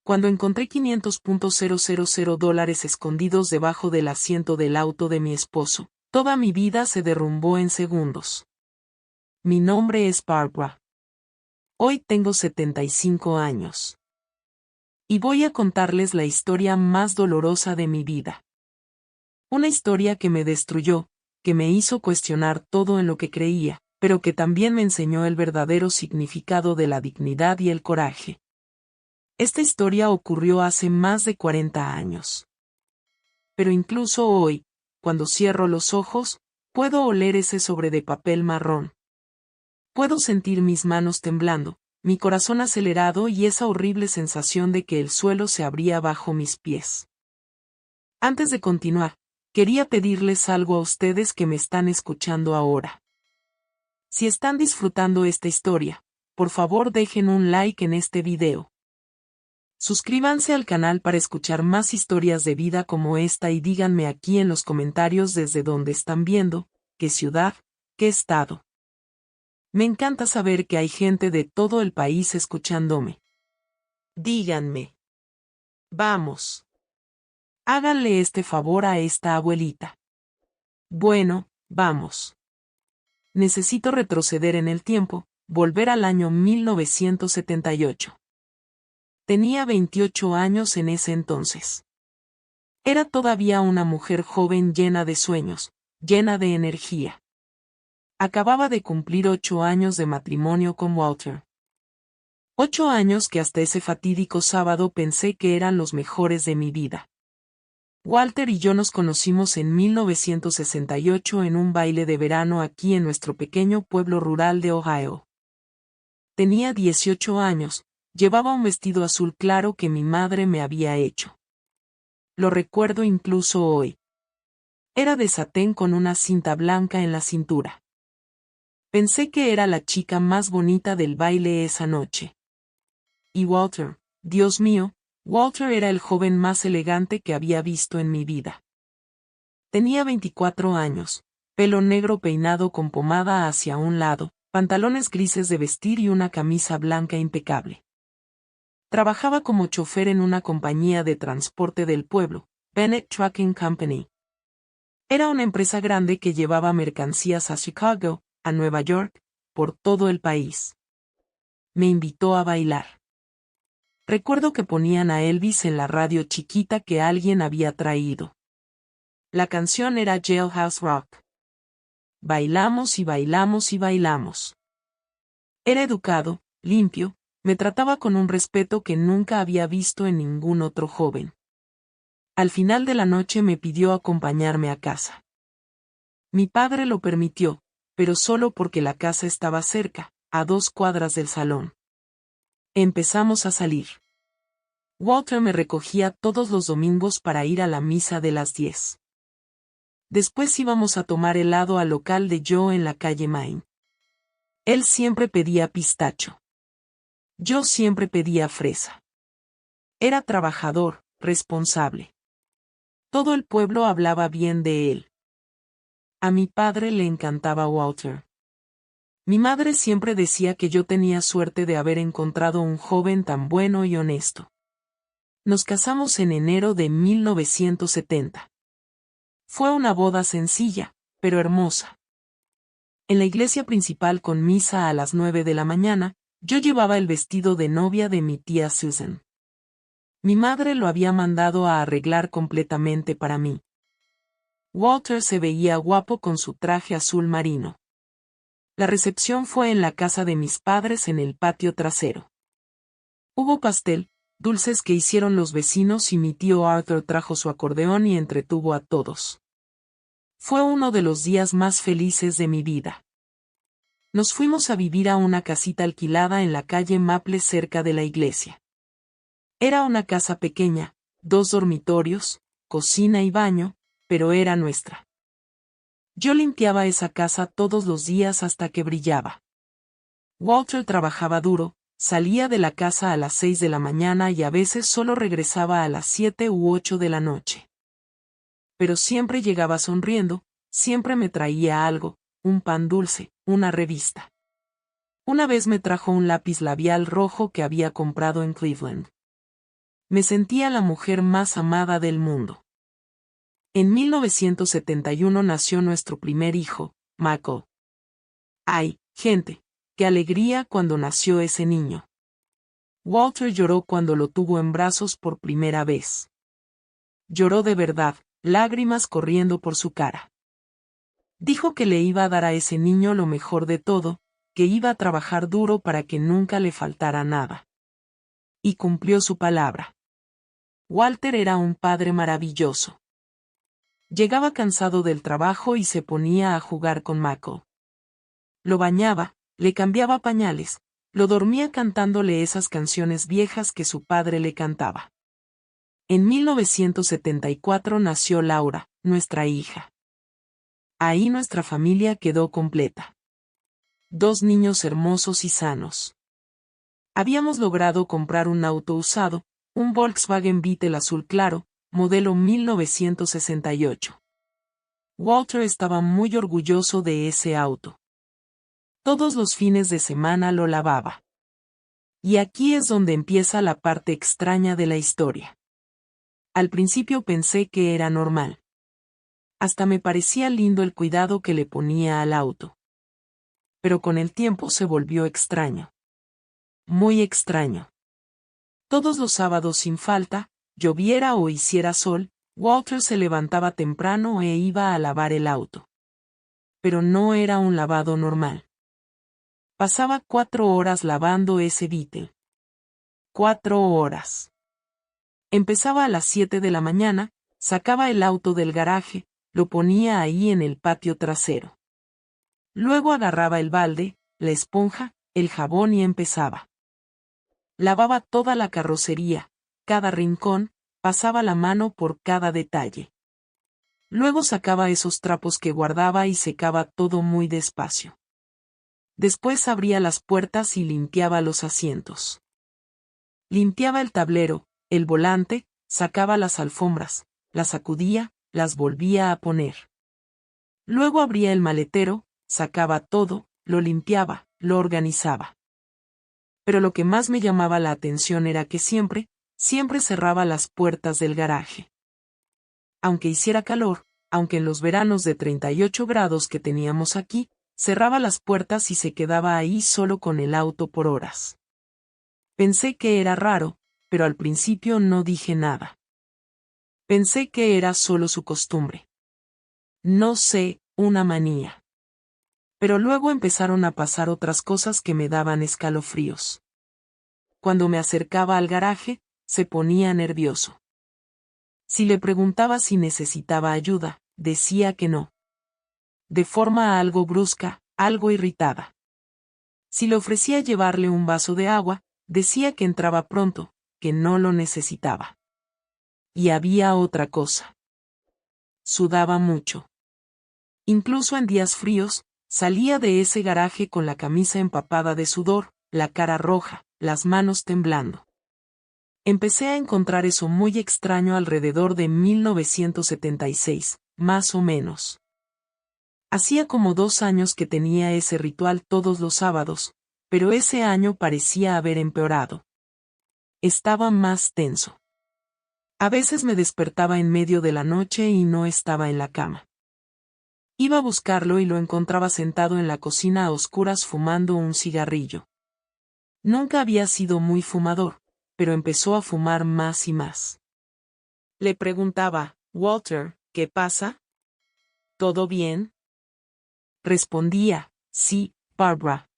Cuando encontré $500,000 escondidos debajo del asiento del auto de mi esposo, toda mi vida se derrumbó en segundos. Mi nombre es Barbara. Hoy tengo 75 años. Y voy a contarles la historia más dolorosa de mi vida. Una historia que me destruyó, que me hizo cuestionar todo en lo que creía, pero que también me enseñó el verdadero significado de la dignidad y el coraje. Esta historia ocurrió hace más de 40 años. Pero incluso hoy, cuando cierro los ojos, puedo oler ese sobre de papel marrón. Puedo sentir mis manos temblando, mi corazón acelerado y esa horrible sensación de que el suelo se abría bajo mis pies. Antes de continuar, quería pedirles algo a ustedes que me están escuchando ahora. Si están disfrutando esta historia, por favor dejen un like en este video. Suscríbanse al canal para escuchar más historias de vida como esta y díganme aquí en los comentarios desde dónde están viendo, qué ciudad, qué estado. Me encanta saber que hay gente de todo el país escuchándome. Díganme. Vamos. Háganle este favor a esta abuelita. Bueno, vamos. Necesito retroceder en el tiempo, volver al año 1978. Tenía 28 años en ese entonces. Era todavía una mujer joven llena de sueños, llena de energía. Acababa de cumplir 8 años de matrimonio con Walter. 8 años que hasta ese fatídico sábado pensé que eran los mejores de mi vida. Walter y yo nos conocimos en 1968 en un baile de verano aquí en nuestro pequeño pueblo rural de Ohio. Tenía 18 años, llevaba un vestido azul claro que mi madre me había hecho. Lo recuerdo incluso hoy. Era de satén con una cinta blanca en la cintura. Pensé que era la chica más bonita del baile esa noche. Y Walter, Dios mío, Walter era el joven más elegante que había visto en mi vida. Tenía 24 años, pelo negro peinado con pomada hacia un lado, pantalones grises de vestir y una camisa blanca impecable. Trabajaba como chofer en una compañía de transporte del pueblo, Bennett Trucking Company. Era una empresa grande que llevaba mercancías a Chicago, a Nueva York, por todo el país. Me invitó a bailar. Recuerdo que ponían a Elvis en la radio chiquita que alguien había traído. La canción era Jailhouse Rock. Bailamos y bailamos y bailamos. Era educado, limpio, me trataba con un respeto que nunca había visto en ningún otro joven. Al final de la noche me pidió acompañarme a casa. Mi padre lo permitió, pero solo porque la casa estaba cerca, a 2 cuadras del salón. Empezamos a salir. Walter me recogía todos los domingos para ir a la misa de las 10. Después íbamos a tomar helado al local de Joe en la calle Main. Él siempre pedía pistacho. Yo siempre pedía fresa. Era trabajador, responsable. Todo el pueblo hablaba bien de él. A mi padre le encantaba Walter. Mi madre siempre decía que yo tenía suerte de haber encontrado un joven tan bueno y honesto. Nos casamos en enero de 1970. Fue una boda sencilla, pero hermosa. En la iglesia principal con misa a las 9 de la mañana, yo llevaba el vestido de novia de mi tía Susan. Mi madre lo había mandado a arreglar completamente para mí. Walter se veía guapo con su traje azul marino. La recepción fue en la casa de mis padres en el patio trasero. Hubo pastel, dulces que hicieron los vecinos y mi tío Arthur trajo su acordeón y entretuvo a todos. Fue uno de los días más felices de mi vida. Nos fuimos a vivir a una casita alquilada en la calle Maple cerca de la iglesia. Era una casa pequeña, 2 dormitorios, cocina y baño, pero era nuestra. Yo limpiaba esa casa todos los días hasta que brillaba. Walter trabajaba duro, salía de la casa a las 6 de la mañana y a veces solo regresaba a las 7 u 8 de la noche. Pero siempre llegaba sonriendo, siempre me traía algo, un pan dulce, una revista. Una vez me trajo un lápiz labial rojo que había comprado en Cleveland. Me sentía la mujer más amada del mundo. En 1971 nació nuestro primer hijo, Mako. ¡Ay, gente! ¡Qué alegría cuando nació ese niño! Walter lloró cuando lo tuvo en brazos por primera vez. Lloró de verdad, lágrimas corriendo por su cara. Dijo que le iba a dar a ese niño lo mejor de todo, que iba a trabajar duro para que nunca le faltara nada. Y cumplió su palabra. Walter era un padre maravilloso. Llegaba cansado del trabajo y se ponía a jugar con Mako. Lo bañaba, le cambiaba pañales, lo dormía cantándole esas canciones viejas que su padre le cantaba. En 1974 nació Laura, nuestra hija. Ahí nuestra familia quedó completa. 2 niños hermosos y sanos. Habíamos logrado comprar un auto usado, un Volkswagen Beetle azul claro, modelo 1968. Walter estaba muy orgulloso de ese auto. Todos los fines de semana lo lavaba. Y aquí es donde empieza la parte extraña de la historia. Al principio pensé que era normal. Hasta me parecía lindo el cuidado que le ponía al auto. Pero con el tiempo se volvió extraño. Muy extraño. Todos los sábados sin falta, lloviera o hiciera sol, Walter se levantaba temprano e iba a lavar el auto. Pero no era un lavado normal. Pasaba 4 horas lavando ese Beetle. 4 horas. Empezaba a las 7 de la mañana, sacaba el auto del garaje, lo ponía ahí en el patio trasero. Luego agarraba el balde, la esponja, el jabón y empezaba. Lavaba toda la carrocería, cada rincón, pasaba la mano por cada detalle. Luego sacaba esos trapos que guardaba y secaba todo muy despacio. Después abría las puertas y limpiaba los asientos. Limpiaba el tablero, el volante, sacaba las alfombras, las sacudía, las volvía a poner. Luego abría el maletero, sacaba todo, lo limpiaba, lo organizaba. Pero lo que más me llamaba la atención era que siempre cerraba las puertas del garaje. Aunque hiciera calor, aunque en los veranos de 38 grados que teníamos aquí, cerraba las puertas y se quedaba ahí solo con el auto por horas. Pensé que era raro, pero al principio no dije nada. Pensé que era solo su costumbre. No sé, una manía. Pero luego empezaron a pasar otras cosas que me daban escalofríos. Cuando me acercaba al garaje, se ponía nervioso. Si le preguntaba si necesitaba ayuda, decía que no. De forma algo brusca, algo irritada. Si le ofrecía llevarle un vaso de agua, decía que entraba pronto, que no lo necesitaba. Y había otra cosa. Sudaba mucho. Incluso en días fríos, salía de ese garaje con la camisa empapada de sudor, la cara roja, las manos temblando. Empecé a encontrar eso muy extraño alrededor de 1976, más o menos. Hacía como 2 años que tenía ese ritual todos los sábados, pero ese año parecía haber empeorado. Estaba más tenso. A veces me despertaba en medio de la noche y no estaba en la cama. Iba a buscarlo y lo encontraba sentado en la cocina a oscuras fumando un cigarrillo. Nunca había sido muy fumador, pero empezó a fumar más y más. Le preguntaba, Walter, ¿qué pasa? ¿Todo bien? Respondía, sí, Barbara.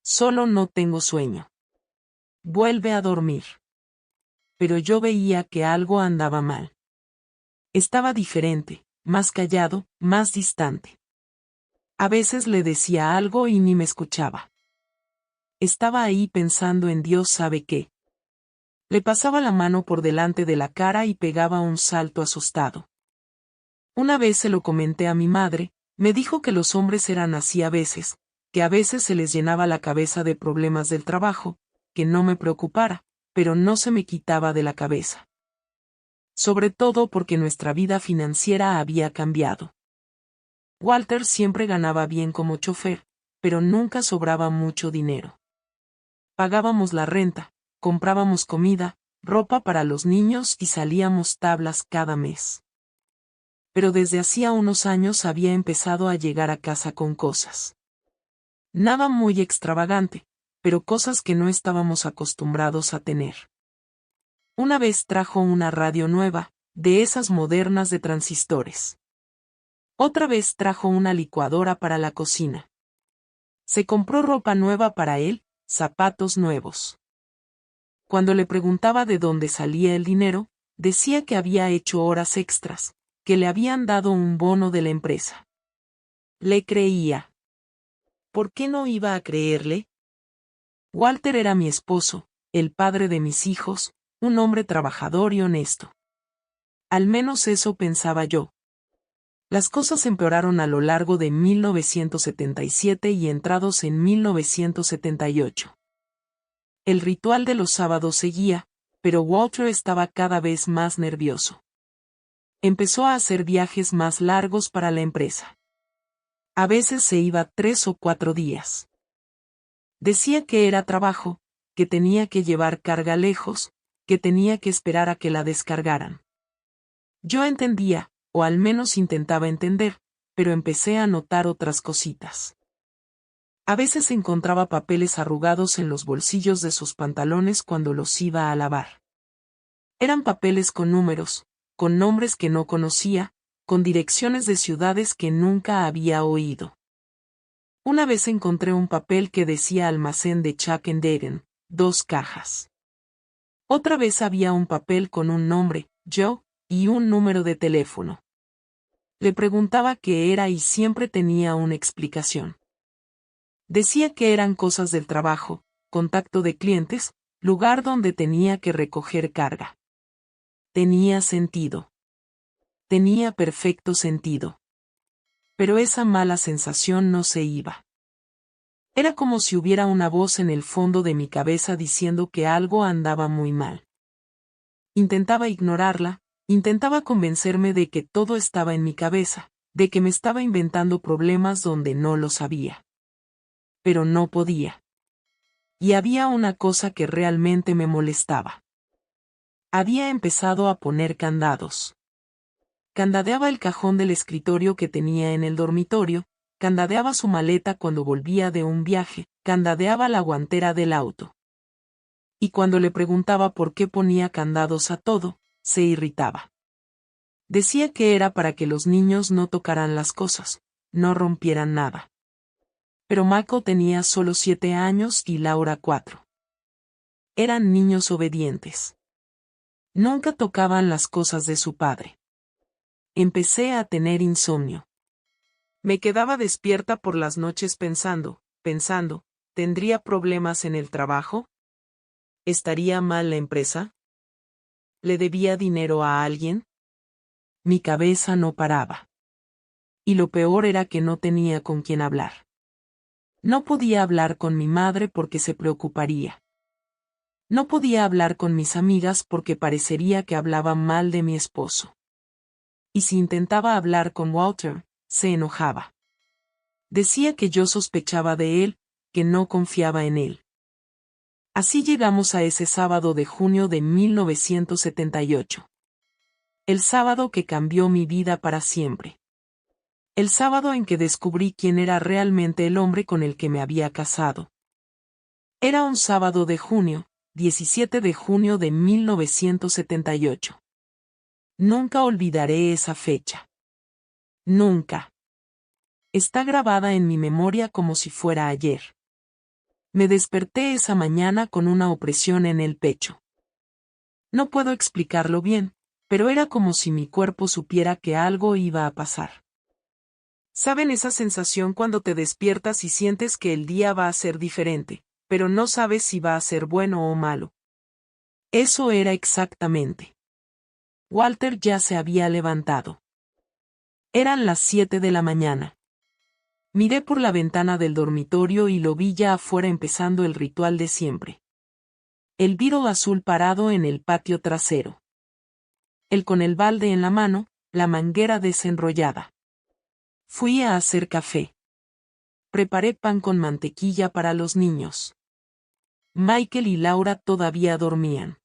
Solo no tengo sueño. Vuelve a dormir. Pero yo veía que algo andaba mal. Estaba diferente, más callado, más distante. A veces le decía algo y ni me escuchaba. Estaba ahí pensando en Dios sabe qué. Le pasaba la mano por delante de la cara y pegaba un salto asustado. Una vez se lo comenté a mi madre, me dijo que los hombres eran así a veces, que a veces se les llenaba la cabeza de problemas del trabajo, que no me preocupara, pero no se me quitaba de la cabeza. Sobre todo porque nuestra vida financiera había cambiado. Walter siempre ganaba bien como chofer, pero nunca sobraba mucho dinero. Pagábamos la renta, comprábamos comida, ropa para los niños y salíamos tablas cada mes. Pero desde hacía unos años había empezado a llegar a casa con cosas. Nada muy extravagante, pero cosas que no estábamos acostumbrados a tener. Una vez trajo una radio nueva, de esas modernas de transistores. Otra vez trajo una licuadora para la cocina. Se compró ropa nueva para él, zapatos nuevos. Cuando le preguntaba de dónde salía el dinero, decía que había hecho horas extras, que le habían dado un bono de la empresa. Le creía. ¿Por qué no iba a creerle? Walter era mi esposo, el padre de mis hijos, un hombre trabajador y honesto. Al menos eso pensaba yo. Las cosas empeoraron a lo largo de 1977 y entrados en 1978. El ritual de los sábados seguía, pero Walter estaba cada vez más nervioso. Empezó a hacer viajes más largos para la empresa. A veces se iba 3 o 4 días. Decía que era trabajo, que tenía que llevar carga lejos, que tenía que esperar a que la descargaran. Yo entendía, o al menos intentaba entender, pero empecé a notar otras cositas. A veces encontraba papeles arrugados en los bolsillos de sus pantalones cuando los iba a lavar. Eran papeles con números, con nombres que no conocía, con direcciones de ciudades que nunca había oído. Una vez encontré un papel que decía almacén de Chuck and Dayton, 2 cajas. Otra vez había un papel con un nombre, Joe, y un número de teléfono. Le preguntaba qué era y siempre tenía una explicación. Decía que eran cosas del trabajo, contacto de clientes, lugar donde tenía que recoger carga. Tenía sentido. Tenía perfecto sentido. Pero esa mala sensación no se iba. Era como si hubiera una voz en el fondo de mi cabeza diciendo que algo andaba muy mal. Intentaba ignorarla, intentaba convencerme de que todo estaba en mi cabeza, de que me estaba inventando problemas donde no los había. Pero no podía. Y había una cosa que realmente me molestaba. Había empezado a poner candados. Candadeaba el cajón del escritorio que tenía en el dormitorio, candadeaba su maleta cuando volvía de un viaje, candadeaba la guantera del auto. Y cuando le preguntaba por qué ponía candados a todo, se irritaba. Decía que era para que los niños no tocaran las cosas, no rompieran nada. Pero Michael tenía solo 7 años y Laura 4. Eran niños obedientes. Nunca tocaban las cosas de su padre. Empecé a tener insomnio. Me quedaba despierta por las noches pensando, ¿tendría problemas en el trabajo? ¿Estaría mal la empresa? ¿Le debía dinero a alguien? Mi cabeza no paraba. Y lo peor era que no tenía con quién hablar. No podía hablar con mi madre porque se preocuparía. No podía hablar con mis amigas porque parecería que hablaba mal de mi esposo. Y si intentaba hablar con Walter, se enojaba. Decía que yo sospechaba de él, que no confiaba en él. Así llegamos a ese sábado de junio de 1978. El sábado que cambió mi vida para siempre. El sábado en que descubrí quién era realmente el hombre con el que me había casado. Era un sábado de junio, 17 de junio de 1978. Nunca olvidaré esa fecha. Nunca. Está grabada en mi memoria como si fuera ayer. Me desperté esa mañana con una opresión en el pecho. No puedo explicarlo bien, pero era como si mi cuerpo supiera que algo iba a pasar. ¿Saben esa sensación cuando te despiertas y sientes que el día va a ser diferente, pero no sabes si va a ser bueno o malo? Eso era exactamente. Walter ya se había levantado. Eran las 7 de la mañana. Miré por la ventana del dormitorio y lo vi ya afuera empezando el ritual de siempre. El Beetle azul parado en el patio trasero. Él con el balde en la mano, la manguera desenrollada. Fui a hacer café. Preparé pan con mantequilla para los niños. Michael y Laura todavía dormían.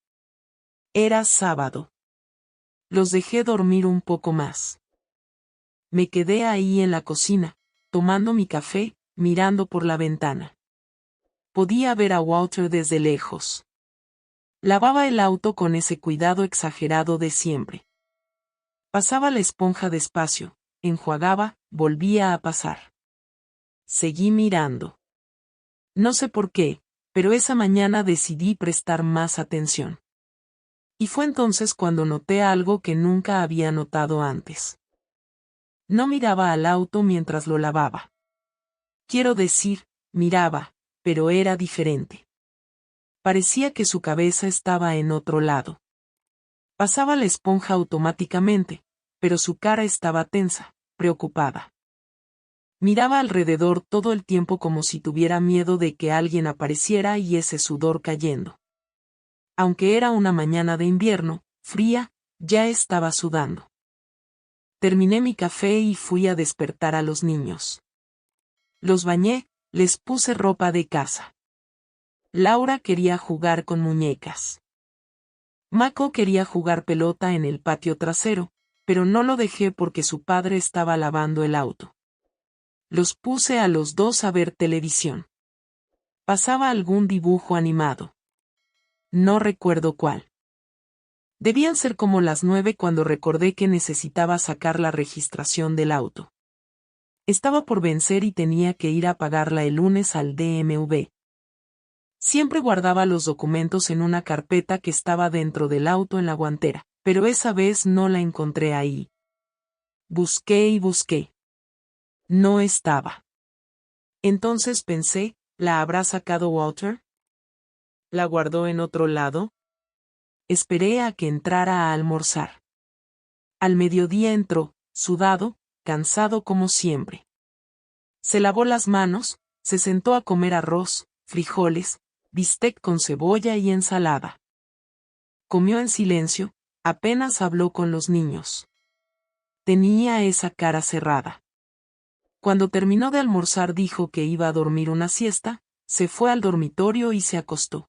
Era sábado. Los dejé dormir un poco más. Me quedé ahí en la cocina, tomando mi café, mirando por la ventana. Podía ver a Walter desde lejos. Lavaba el auto con ese cuidado exagerado de siempre. Pasaba la esponja despacio, enjuagaba, volvía a pasar. Seguí mirando. No sé por qué, pero esa mañana decidí prestar más atención. Y fue entonces cuando noté algo que nunca había notado antes. No miraba al auto mientras lo lavaba. Quiero decir, miraba, pero era diferente. Parecía que su cabeza estaba en otro lado. Pasaba la esponja automáticamente, pero su cara estaba tensa, preocupada. Miraba alrededor todo el tiempo como si tuviera miedo de que alguien apareciera y ese sudor cayendo. Aunque era una mañana de invierno, fría, ya estaba sudando. Terminé mi café y fui a despertar a los niños. Los bañé, les puse ropa de casa. Laura quería jugar con muñecas. Mako quería jugar pelota en el patio trasero, pero no lo dejé porque su padre estaba lavando el auto. Los puse a los dos a ver televisión. Pasaba algún dibujo animado. No recuerdo cuál. Debían ser como las 9 cuando recordé que necesitaba sacar la registración del auto. Estaba por vencer y tenía que ir a pagarla el lunes al DMV. Siempre guardaba los documentos en una carpeta que estaba dentro del auto en la guantera, pero esa vez no la encontré ahí. Busqué y busqué. No estaba. Entonces pensé, ¿la habrá sacado Walter? ¿La guardó en otro lado? Esperé a que entrara a almorzar. Al mediodía entró, sudado, cansado como siempre. Se lavó las manos, se sentó a comer arroz, frijoles, bistec con cebolla y ensalada. Comió en silencio, apenas habló con los niños. Tenía esa cara cerrada. Cuando terminó de almorzar dijo que iba a dormir una siesta, se fue al dormitorio y se acostó.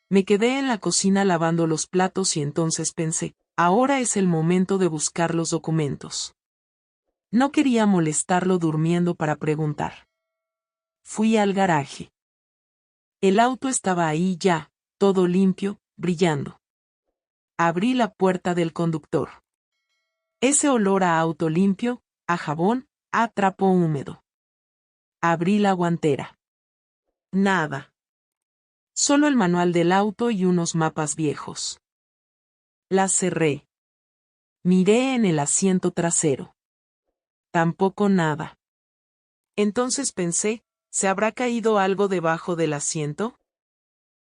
Me quedé en la cocina lavando los platos y entonces pensé, ahora es el momento de buscar los documentos. No quería molestarlo durmiendo para preguntar. Fui al garaje. El auto estaba ahí ya, todo limpio, brillando. Abrí la puerta del conductor. Ese olor a auto limpio, a jabón, a trapo húmedo. Abrí la guantera. Nada. Solo el manual del auto y unos mapas viejos. La cerré. Miré en el asiento trasero. Tampoco nada. Entonces pensé, ¿se habrá caído algo debajo del asiento?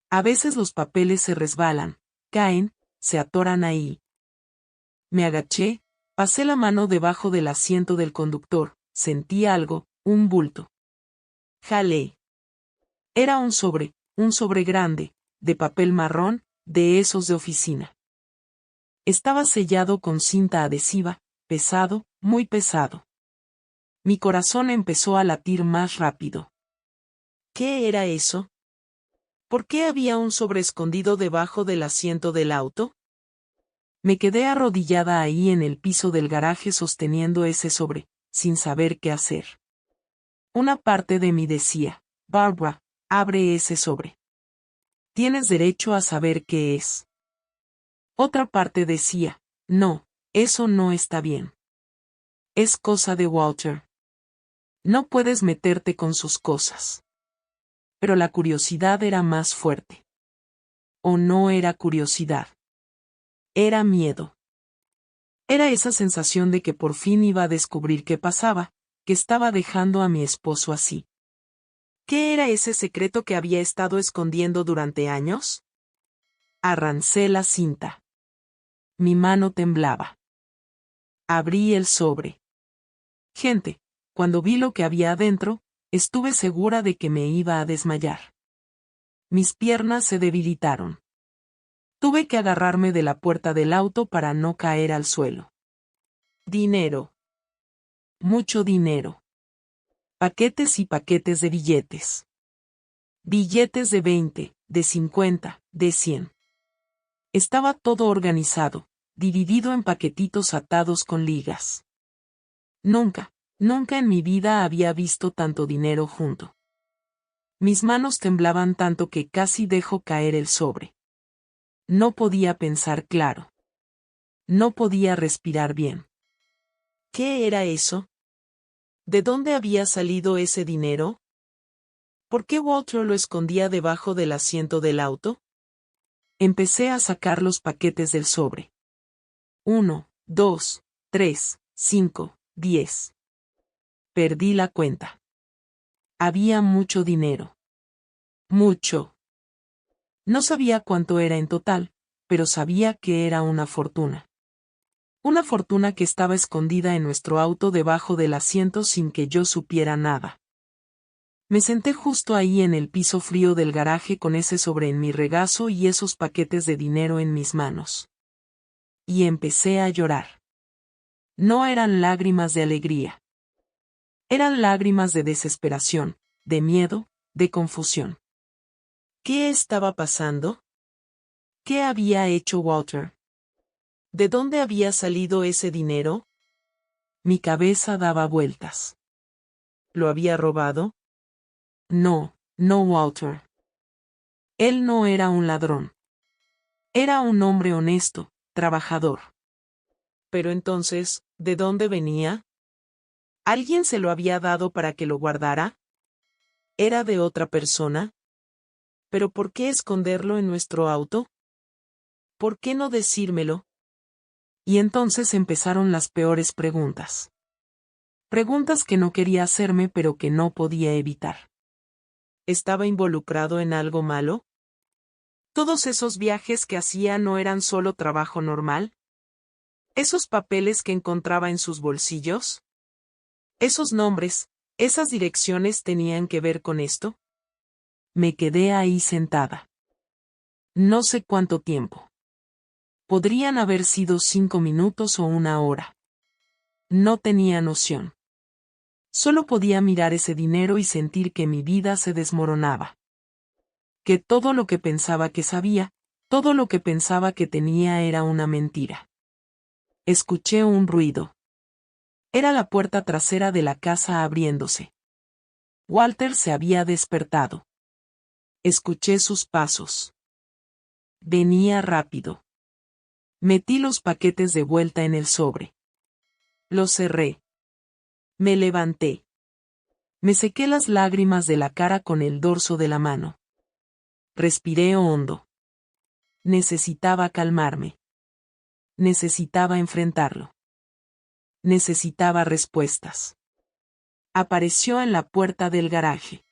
A veces los papeles se resbalan, caen, se atoran ahí. Me agaché, pasé la mano debajo del asiento del conductor, sentí algo, un bulto. Jalé. Era un sobre grande, de papel marrón, de esos de oficina. Estaba sellado con cinta adhesiva, pesado, muy pesado. Mi corazón empezó a latir más rápido. ¿Qué era eso? ¿Por qué había un sobre escondido debajo del asiento del auto? Me quedé arrodillada ahí en el piso del garaje sosteniendo ese sobre, sin saber qué hacer. Una parte de mí decía, Barbara, abre ese sobre. Tienes derecho a saber qué es. Otra parte decía, no, eso no está bien. Es cosa de Walter. No puedes meterte con sus cosas. Pero la curiosidad era más fuerte. ¿O no era curiosidad? Era miedo. Era esa sensación de que por fin iba a descubrir qué pasaba, que estaba dejando a mi esposo así. ¿Qué era ese secreto que había estado escondiendo durante años? Arrancé la cinta. Mi mano temblaba. Abrí el sobre. Gente, cuando vi lo que había adentro, estuve segura de que me iba a desmayar. Mis piernas se debilitaron. Tuve que agarrarme de la puerta del auto para no caer al suelo. Dinero. Mucho dinero. Paquetes y paquetes de billetes. Billetes de 20, de 50, de 100. Estaba todo organizado, dividido en paquetitos atados con ligas. Nunca en mi vida había visto tanto dinero junto. Mis manos temblaban tanto que casi dejó caer el sobre. No podía pensar claro. No podía respirar bien. ¿Qué era eso? ¿De dónde había salido ese dinero? ¿Por qué Walter lo escondía debajo del asiento del auto? Empecé a sacar los paquetes del sobre. 1, 2, 3, 5, 10. Perdí la cuenta. Había mucho dinero. Mucho. No sabía cuánto era en total, pero sabía que era una fortuna. Una fortuna que estaba escondida en nuestro auto debajo del asiento sin que yo supiera nada. Me senté justo ahí en el piso frío del garaje con ese sobre en mi regazo y esos paquetes de dinero en mis manos. Y empecé a llorar. No eran lágrimas de alegría. Eran lágrimas de desesperación, de miedo, de confusión. ¿Qué estaba pasando? ¿Qué había hecho Walter? ¿De dónde había salido ese dinero? Mi cabeza daba vueltas. ¿Lo había robado? No, no Walter. Él no era un ladrón. Era un hombre honesto, trabajador. Pero entonces, ¿de dónde venía? ¿Alguien se lo había dado para que lo guardara? ¿Era de otra persona? ¿Pero por qué esconderlo en nuestro auto? ¿Por qué no decírmelo? Y entonces empezaron las peores preguntas. Preguntas que no quería hacerme pero que no podía evitar. ¿Estaba involucrado en algo malo? ¿Todos esos viajes que hacía no eran solo trabajo normal? ¿Esos papeles que encontraba en sus bolsillos? ¿Esos nombres, esas direcciones tenían que ver con esto? Me quedé ahí sentada. No sé cuánto tiempo. Podrían haber sido 5 minutos o 1 hora. No tenía noción. Solo podía mirar ese dinero y sentir que mi vida se desmoronaba. Que todo lo que pensaba que sabía, todo lo que pensaba que tenía era una mentira. Escuché un ruido. Era la puerta trasera de la casa abriéndose. Walter se había despertado. Escuché sus pasos. Venía rápido. Metí los paquetes de vuelta en el sobre. Los cerré. Me levanté. Me sequé las lágrimas de la cara con el dorso de la mano. Respiré hondo. Necesitaba calmarme. Necesitaba enfrentarlo. Necesitaba respuestas. Apareció en la puerta del garaje.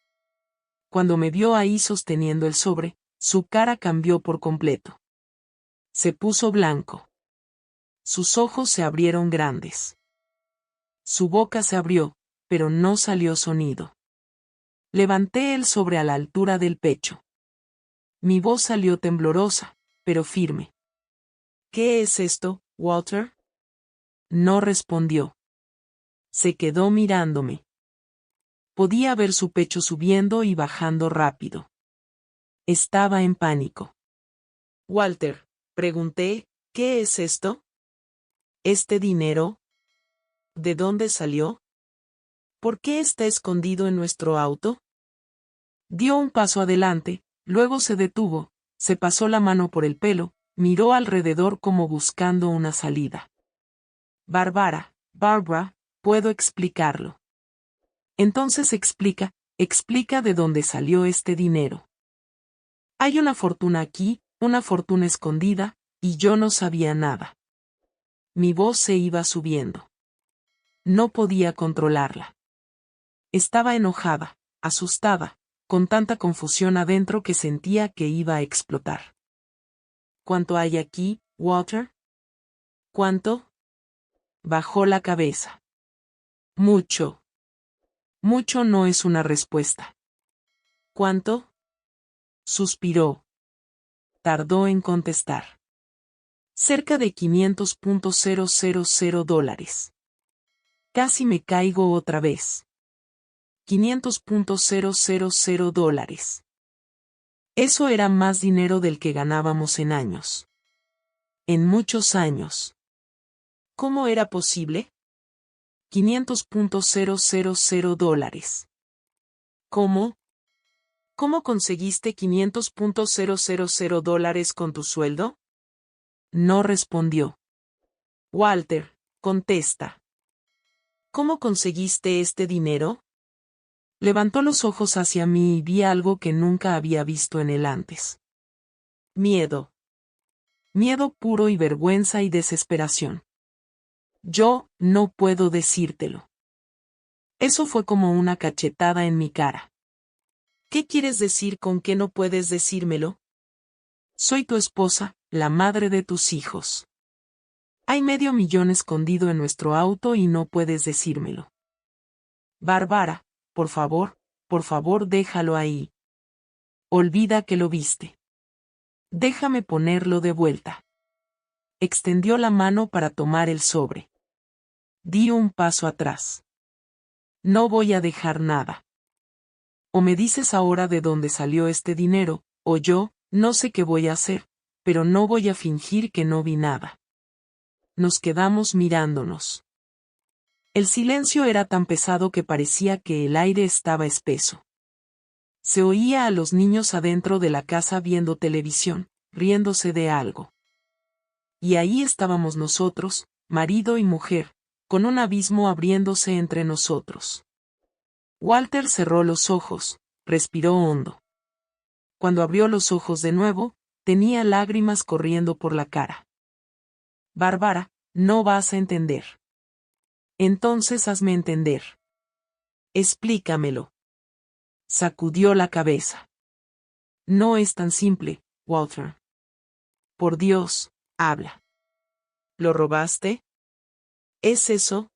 Cuando me vio ahí sosteniendo el sobre, su cara cambió por completo. Se puso blanco. Sus ojos se abrieron grandes. Su boca se abrió, pero no salió sonido. Levanté el sobre a la altura del pecho. Mi voz salió temblorosa, pero firme. ¿Qué es esto, Walter? No respondió. Se quedó mirándome. Podía ver su pecho subiendo y bajando rápido. Estaba en pánico. Walter, pregunté, ¿qué es esto? ¿Este dinero? ¿De dónde salió? ¿Por qué está escondido en nuestro auto? Dio un paso adelante, luego se detuvo, se pasó la mano por el pelo, miró alrededor como buscando una salida. Barbara, puedo explicarlo. Entonces explica de dónde salió este dinero. Hay una fortuna aquí, una fortuna escondida, y yo no sabía nada. Mi voz se iba subiendo. No podía controlarla. Estaba enojada, asustada, con tanta confusión adentro que sentía que iba a explotar. ¿Cuánto hay aquí, Walter? ¿Cuánto? Bajó la cabeza. Mucho. Mucho no es una respuesta. ¿Cuánto? Suspiró. Tardó en contestar. Cerca de $500,000. Casi me caigo otra vez. $500,000. Eso era más dinero del que ganábamos en años. En muchos años. ¿Cómo era posible? 500.000 dólares. ¿Cómo? ¿Cómo conseguiste 500.000 dólares con tu sueldo? No respondió. Walter, contesta. ¿Cómo conseguiste este dinero? Levantó los ojos hacia mí y vi algo que nunca había visto en él antes. Miedo. Miedo puro y vergüenza y desesperación. Yo no puedo decírtelo. Eso fue como una cachetada en mi cara. ¿Qué quieres decir con que no puedes decírmelo? Soy tu esposa, la madre de tus hijos. Hay $500,000 escondido en nuestro auto y no puedes decírmelo. Bárbara, por favor déjalo ahí. Olvida que lo viste. Déjame ponerlo de vuelta. Extendió la mano para tomar el sobre. Di un paso atrás. No voy a dejar nada. O me dices ahora de dónde salió este dinero, o yo, no sé qué voy a hacer, pero no voy a fingir que no vi nada. Nos quedamos mirándonos. El silencio era tan pesado que parecía que el aire estaba espeso. Se oía a los niños adentro de la casa viendo televisión, riéndose de algo. Y ahí estábamos nosotros, marido y mujer, con un abismo abriéndose entre nosotros. Walter cerró los ojos, respiró hondo. Cuando abrió los ojos de nuevo, tenía lágrimas corriendo por la cara. Bárbara, no vas a entender. Entonces hazme entender. Explícamelo. Sacudió la cabeza. No es tan simple, Walter. Por Dios, habla. ¿Lo robaste? ¿Es eso?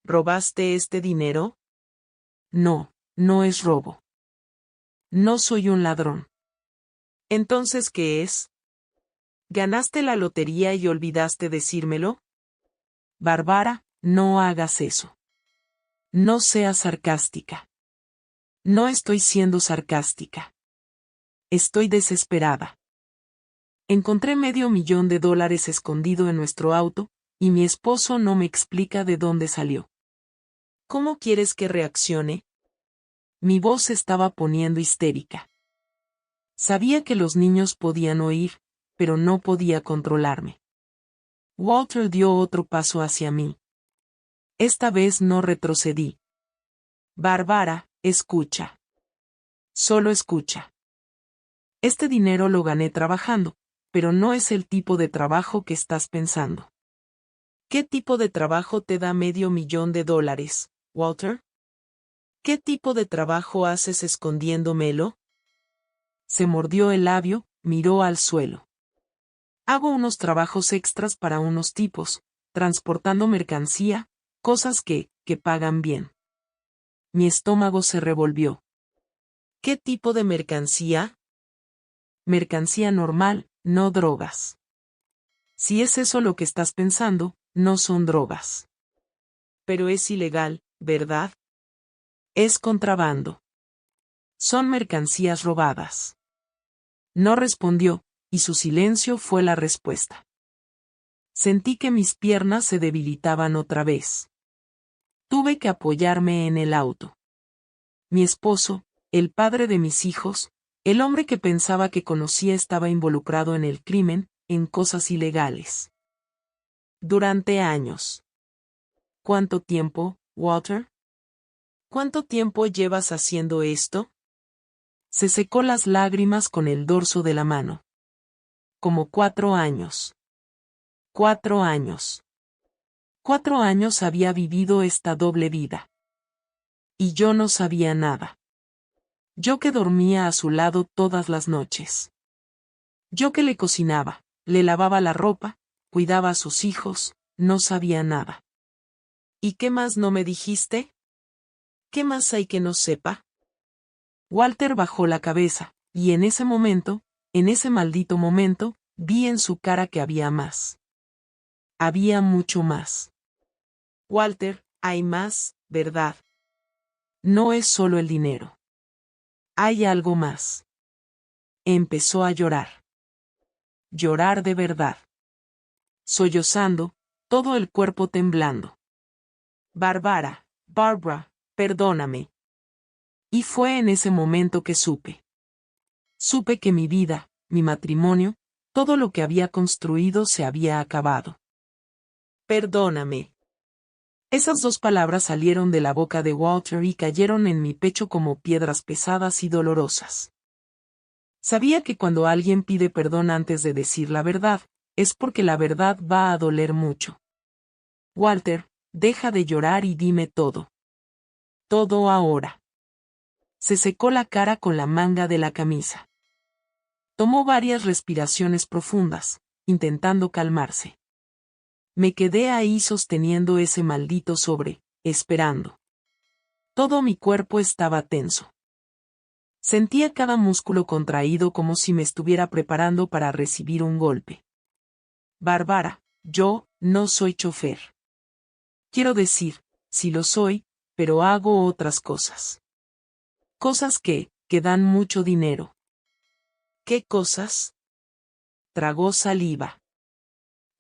¿Robaste este dinero? No, no es robo. No soy un ladrón. ¿Entonces qué es? ¿Ganaste la lotería y olvidaste decírmelo? Bárbara, no hagas eso. No seas sarcástica. No estoy siendo sarcástica. Estoy desesperada. Encontré $500,000 escondido en nuestro auto, y mi esposo no me explica de dónde salió. ¿Cómo quieres que reaccione? Mi voz se estaba poniendo histérica. Sabía que los niños podían oír, pero no podía controlarme. Walter dio otro paso hacia mí. Esta vez no retrocedí. Bárbara, escucha. Solo escucha. Este dinero lo gané trabajando, pero no es el tipo de trabajo que estás pensando. ¿Qué tipo de trabajo te da $500,000, Walter? ¿Qué tipo de trabajo haces escondiéndomelo? Se mordió el labio, miró al suelo. Hago unos trabajos extras para unos tipos, transportando mercancía, cosas que pagan bien. Mi estómago se revolvió. ¿Qué tipo de mercancía? Mercancía normal, no drogas. Si es eso lo que estás pensando, no son drogas. Pero es ilegal, ¿verdad? Es contrabando. Son mercancías robadas. No respondió, y su silencio fue la respuesta. Sentí que mis piernas se debilitaban otra vez. Tuve que apoyarme en el auto. Mi esposo, el padre de mis hijos, el hombre que pensaba que conocía estaba involucrado en el crimen, en cosas ilegales. Durante años. ¿Cuánto tiempo, Walter? ¿Cuánto tiempo llevas haciendo esto? Se secó las lágrimas con el dorso de la mano. Como 4 años. 4 años. 4 años había vivido esta doble vida. Y yo no sabía nada. Yo que dormía a su lado todas las noches. Yo que le cocinaba, le lavaba la ropa, cuidaba a sus hijos, no sabía nada. ¿Y qué más no me dijiste? ¿Qué más hay que no sepa? Walter bajó la cabeza, y en ese momento, en ese maldito momento, vi en su cara que había más. Había mucho más. Walter, hay más, ¿verdad? No es solo el dinero. Hay algo más. Empezó a llorar. Llorar de verdad. sollozando, todo el cuerpo temblando. Barbara, Barbara, perdóname. Y fue en ese momento que supe. Supe que mi vida, mi matrimonio, todo lo que había construido se había acabado. Perdóname. Esas dos palabras salieron de la boca de Walter y cayeron en mi pecho como piedras pesadas y dolorosas. Sabía que cuando alguien pide perdón antes de decir la verdad, es porque la verdad va a doler mucho. Walter, deja de llorar y dime todo. Todo ahora. Se secó la cara con la manga de la camisa. Tomó varias respiraciones profundas, intentando calmarse. Me quedé ahí sosteniendo ese maldito sobre, esperando. Todo mi cuerpo estaba tenso. Sentía cada músculo contraído como si me estuviera preparando para recibir un golpe. Bárbara, yo no soy chofer. Quiero decir, sí lo soy, pero hago otras cosas. Cosas que dan mucho dinero. ¿Qué cosas? Tragó saliva.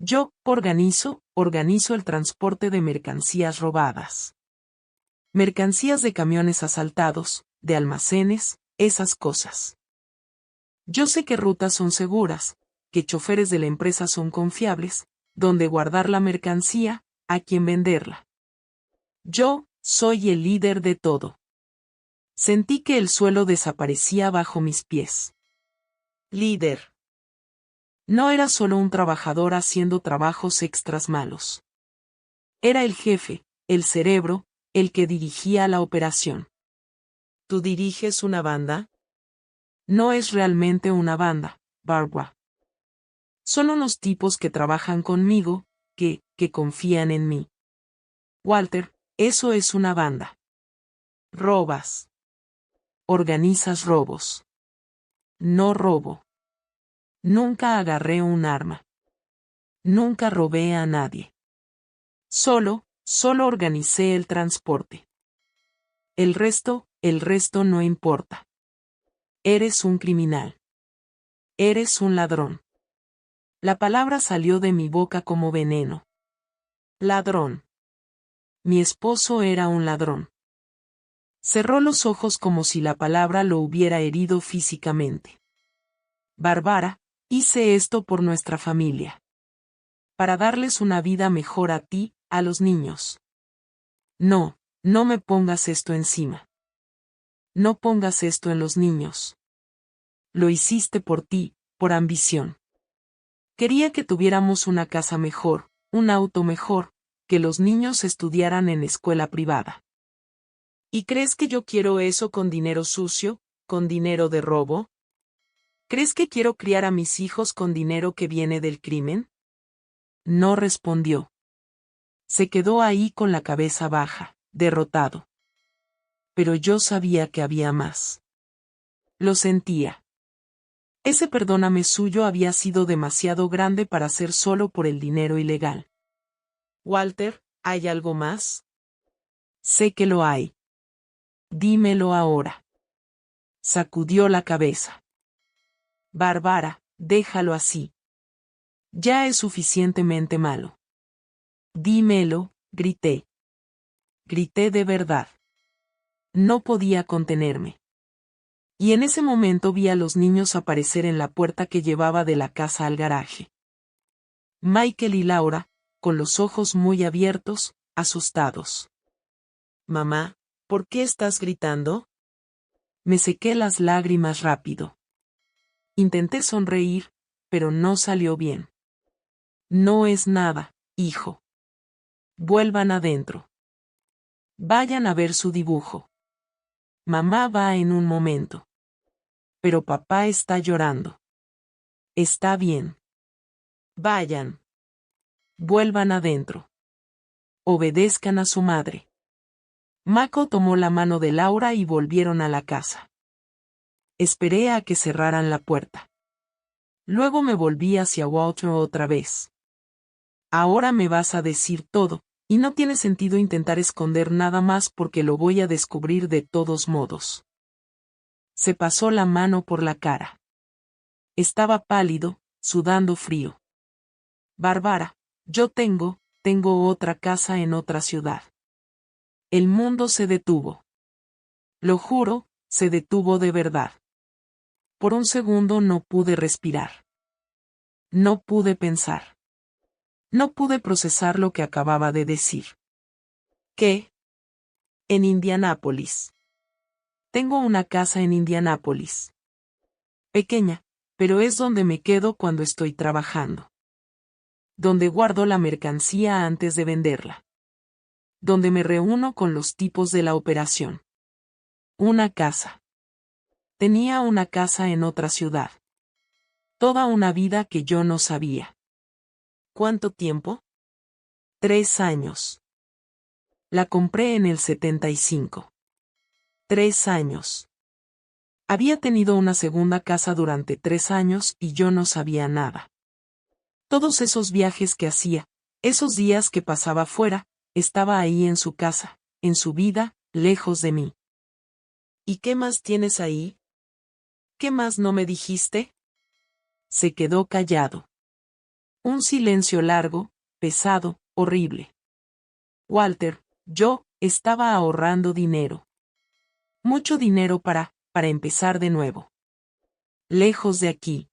Yo organizo el transporte de mercancías robadas. Mercancías de camiones asaltados, de almacenes, esas cosas. Yo sé qué rutas son seguras, qué choferes de la empresa son confiables, dónde guardar la mercancía, a quién venderla. Yo soy el líder de todo. Sentí que el suelo desaparecía bajo mis pies. Líder. No era solo un trabajador haciendo trabajos extras malos. Era el jefe, el cerebro, el que dirigía la operación. ¿Tú diriges una banda? No es realmente una banda, Barbara. Son unos tipos que trabajan conmigo, que confían en mí. Walter, eso es una banda. Robas. Organizas robos. No robo. Nunca agarré un arma. Nunca robé a nadie. Solo organicé el transporte. El resto no importa. Eres un criminal. Eres un ladrón. La palabra salió de mi boca como veneno. Ladrón. Mi esposo era un ladrón. Cerró los ojos como si la palabra lo hubiera herido físicamente. Bárbara, hice esto por nuestra familia. Para darles una vida mejor a ti, a los niños. No me pongas esto encima. No pongas esto en los niños. Lo hiciste por ti, por ambición. Quería que tuviéramos una casa mejor, un auto mejor, que los niños estudiaran en escuela privada. ¿Y crees que yo quiero eso con dinero sucio, con dinero de robo? ¿Crees que quiero criar a mis hijos con dinero que viene del crimen? No respondió. Se quedó ahí con la cabeza baja, derrotado. Pero yo sabía que había más. Lo sentía. Ese perdóname suyo había sido demasiado grande para ser solo por el dinero ilegal. Walter, ¿hay algo más? Sé que lo hay. Dímelo ahora. Sacudió la cabeza. Bárbara, déjalo así. Ya es suficientemente malo. Dímelo, grité. Grité de verdad. No podía contenerme. Y en ese momento vi a los niños aparecer en la puerta que llevaba de la casa al garaje. Michael y Laura, con los ojos muy abiertos, asustados. Mamá, ¿por qué estás gritando? Me sequé las lágrimas rápido. Intenté sonreír, pero no salió bien. No es nada, hijo. Vuelvan adentro. Vayan a ver su dibujo. Mamá va en un momento. Pero papá está llorando. Está bien. Vayan. Vuelvan adentro. Obedezcan a su madre. Mako tomó la mano de Laura y volvieron a la casa. Esperé a que cerraran la puerta. Luego me volví hacia Walter otra vez. Ahora me vas a decir todo, y no tiene sentido intentar esconder nada más porque lo voy a descubrir de todos modos. Se pasó la mano por la cara. Estaba pálido, sudando frío. Bárbara, yo tengo otra casa en otra ciudad. El mundo se detuvo. Lo juro, se detuvo de verdad. Por un segundo no pude respirar. No pude pensar. No pude procesar lo que acababa de decir. ¿Qué? En Indianápolis. Tengo una casa en Indianápolis. Pequeña, pero es donde me quedo cuando estoy trabajando. Donde guardo la mercancía antes de venderla. Donde me reúno con los tipos de la operación. Una casa. Tenía una casa en otra ciudad. Toda una vida que yo no sabía. ¿Cuánto tiempo? 3 años. La compré en el 75. 3 años. Había tenido una segunda casa durante 3 años y yo no sabía nada. Todos esos viajes que hacía, esos días que pasaba fuera, estaba ahí en su casa, en su vida, lejos de mí. ¿Y qué más tienes ahí? ¿Qué más no me dijiste? Se quedó callado. Un silencio largo, pesado, horrible. Walter, yo estaba ahorrando dinero. Mucho dinero para empezar de nuevo. Lejos de aquí.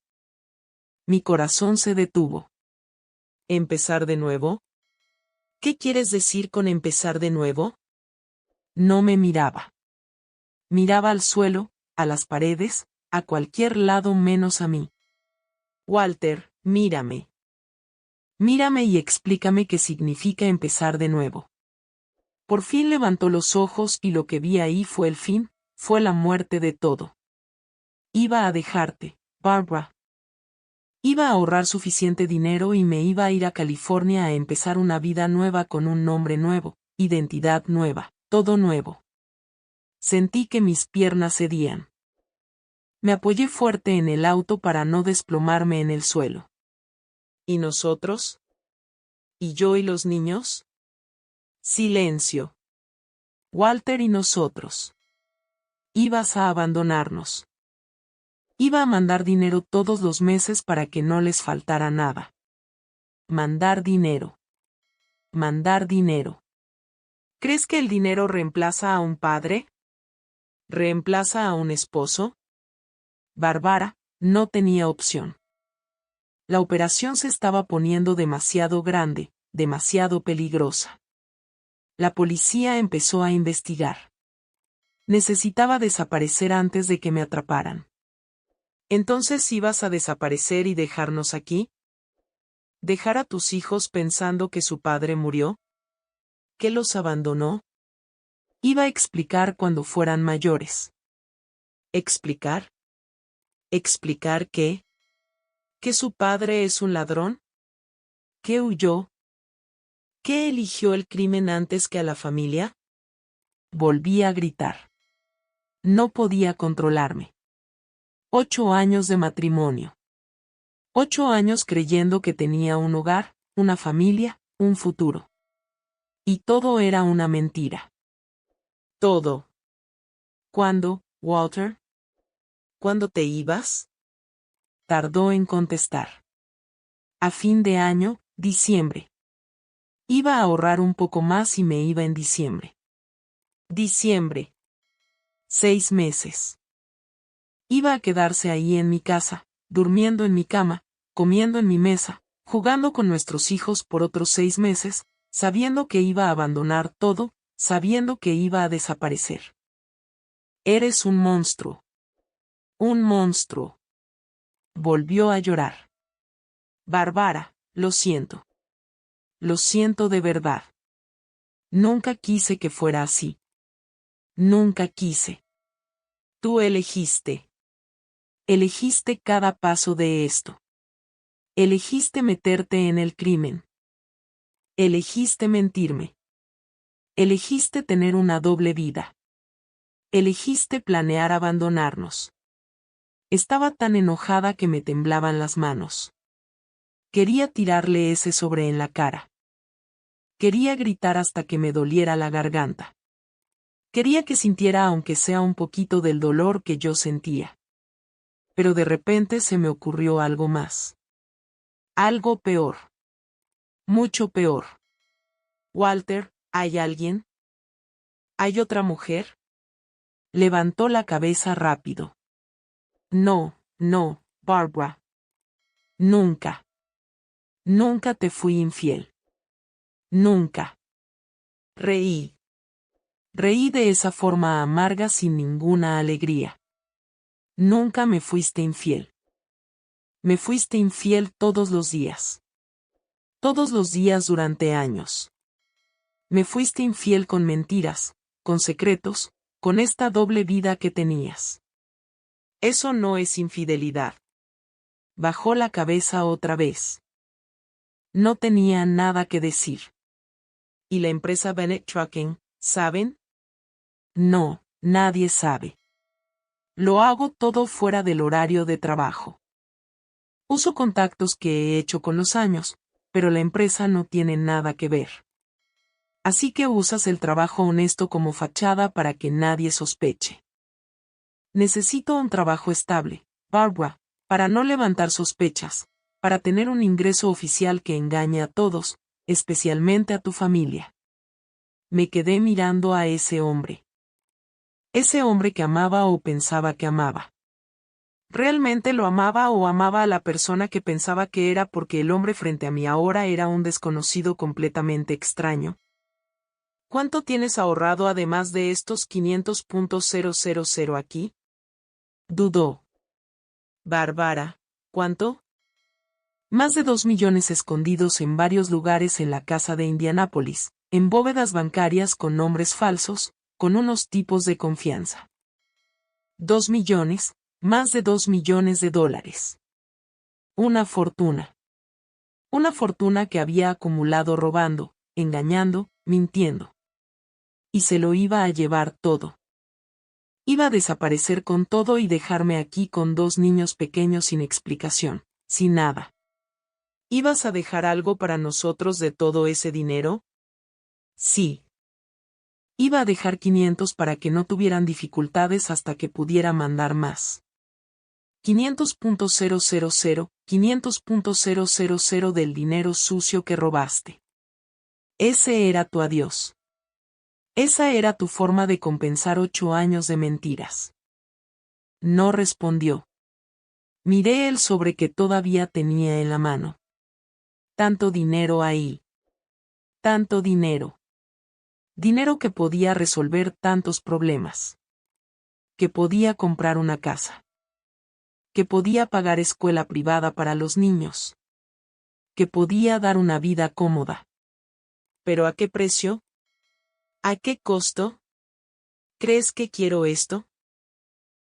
Mi corazón se detuvo. ¿Empezar de nuevo? ¿Qué quieres decir con empezar de nuevo? No me miraba. Miraba al suelo, a las paredes, a cualquier lado menos a mí. Walter, mírame. Mírame y explícame qué significa empezar de nuevo. Por fin levantó los ojos y lo que vi ahí fue el fin, fue la muerte de todo. Iba a dejarte, Barbara. Iba a ahorrar suficiente dinero y me iba a ir a California a empezar una vida nueva con un nombre nuevo, identidad nueva, todo nuevo. Sentí que mis piernas cedían. Me apoyé fuerte en el auto para no desplomarme en el suelo. ¿Y nosotros? ¿Y yo y los niños? Silencio. Walter y nosotros. Ibas a abandonarnos. Iba a mandar dinero todos los meses para que no les faltara nada. Mandar dinero. Mandar dinero. ¿Crees que el dinero reemplaza a un padre? ¿Reemplaza a un esposo? Bárbara, no tenía opción. La operación se estaba poniendo demasiado grande, demasiado peligrosa. La policía empezó a investigar. Necesitaba desaparecer antes de que me atraparan. ¿Entonces ibas a desaparecer y dejarnos aquí? ¿Dejar a tus hijos pensando que su padre murió? ¿Que los abandonó? Iba a explicar cuando fueran mayores. ¿Explicar? ¿Explicar qué? ¿Que su padre es un ladrón? ¿Que huyó? ¿Que eligió el crimen antes que a la familia? Volví a gritar. No podía controlarme. 8 años de matrimonio. 8 años creyendo que tenía un hogar, una familia, un futuro. Y todo era una mentira. Todo. ¿Cuándo, Walter? ¿Cuándo te ibas? Tardó en contestar. A fin de año, diciembre. Iba a ahorrar un poco más y me iba en diciembre. Diciembre. 6 meses. Iba a quedarse ahí en mi casa, durmiendo en mi cama, comiendo en mi mesa, jugando con nuestros hijos por otros 6 meses, sabiendo que iba a abandonar todo, sabiendo que iba a desaparecer. Eres un monstruo. Un monstruo. Volvió a llorar. Bárbara, lo siento. Lo siento de verdad. Nunca quise que fuera así. Nunca quise. Tú elegiste. Elegiste cada paso de esto. Elegiste meterte en el crimen. Elegiste mentirme. Elegiste tener una doble vida. Elegiste planear abandonarnos. Estaba tan enojada que me temblaban las manos. Quería tirarle ese sobre en la cara. Quería gritar hasta que me doliera la garganta. Quería que sintiera aunque sea un poquito del dolor que yo sentía. Pero de repente se me ocurrió algo más. Algo peor. Mucho peor. Walter, ¿hay alguien? ¿Hay otra mujer? Levantó la cabeza rápido. No, no, Barbara. Nunca. Nunca te fui infiel. Nunca. Reí. Reí de esa forma amarga sin ninguna alegría. Nunca me fuiste infiel. Me fuiste infiel todos los días. Todos los días durante años. Me fuiste infiel con mentiras, con secretos, con esta doble vida que tenías. Eso no es infidelidad. Bajó la cabeza otra vez. No tenía nada que decir. ¿Y la empresa Bennett Trucking, saben? No, nadie sabe. Lo hago todo fuera del horario de trabajo. Uso contactos que he hecho con los años, pero la empresa no tiene nada que ver. Así que usas el trabajo honesto como fachada para que nadie sospeche. Necesito un trabajo estable, Barbara, para no levantar sospechas, para tener un ingreso oficial que engañe a todos, especialmente a tu familia. Me quedé mirando a ese hombre. Ese hombre que amaba o pensaba que amaba. ¿Realmente lo amaba o amaba a la persona que pensaba que era porque el hombre frente a mí ahora era un desconocido completamente extraño? ¿Cuánto tienes ahorrado además de estos 500.000 aquí? Dudó. Bárbara, ¿cuánto? Más de 2 millones escondidos en varios lugares en la casa de Indianápolis, en bóvedas bancarias con nombres falsos, con unos tipos de confianza. 2 millones, más de 2 millones de dólares. Una fortuna. Una fortuna que había acumulado robando, engañando, mintiendo. Y se lo iba a llevar todo. Iba a desaparecer con todo y dejarme aquí con 2 niños pequeños sin explicación, sin nada. ¿Ibas a dejar algo para nosotros de todo ese dinero? Sí. Iba a dejar 500 para que no tuvieran dificultades hasta que pudiera mandar más. 500.000, 500.000 del dinero sucio que robaste. Ese era tu adiós. Esa era tu forma de compensar 8 años de mentiras. No respondió. Miré el sobre que todavía tenía en la mano. Tanto dinero ahí. Tanto dinero. Dinero que podía resolver tantos problemas. Que podía comprar una casa. Que podía pagar escuela privada para los niños. Que podía dar una vida cómoda. ¿Pero a qué precio? ¿A qué costo? ¿Crees que quiero esto?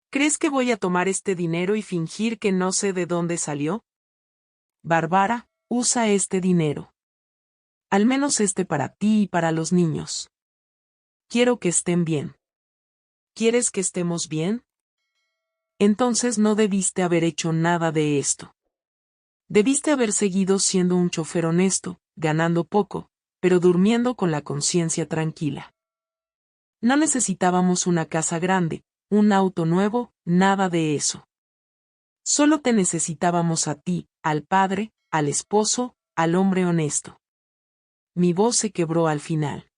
¿Crees que voy a tomar este dinero y fingir que no sé de dónde salió? Bárbara, usa este dinero. Al menos este para ti y para los niños. Quiero que estén bien. ¿Quieres que estemos bien? Entonces no debiste haber hecho nada de esto. Debiste haber seguido siendo un chofer honesto, ganando poco, pero durmiendo con la conciencia tranquila. No necesitábamos una casa grande, un auto nuevo, nada de eso. Solo te necesitábamos a ti, al padre, al esposo, al hombre honesto. Mi voz se quebró al final.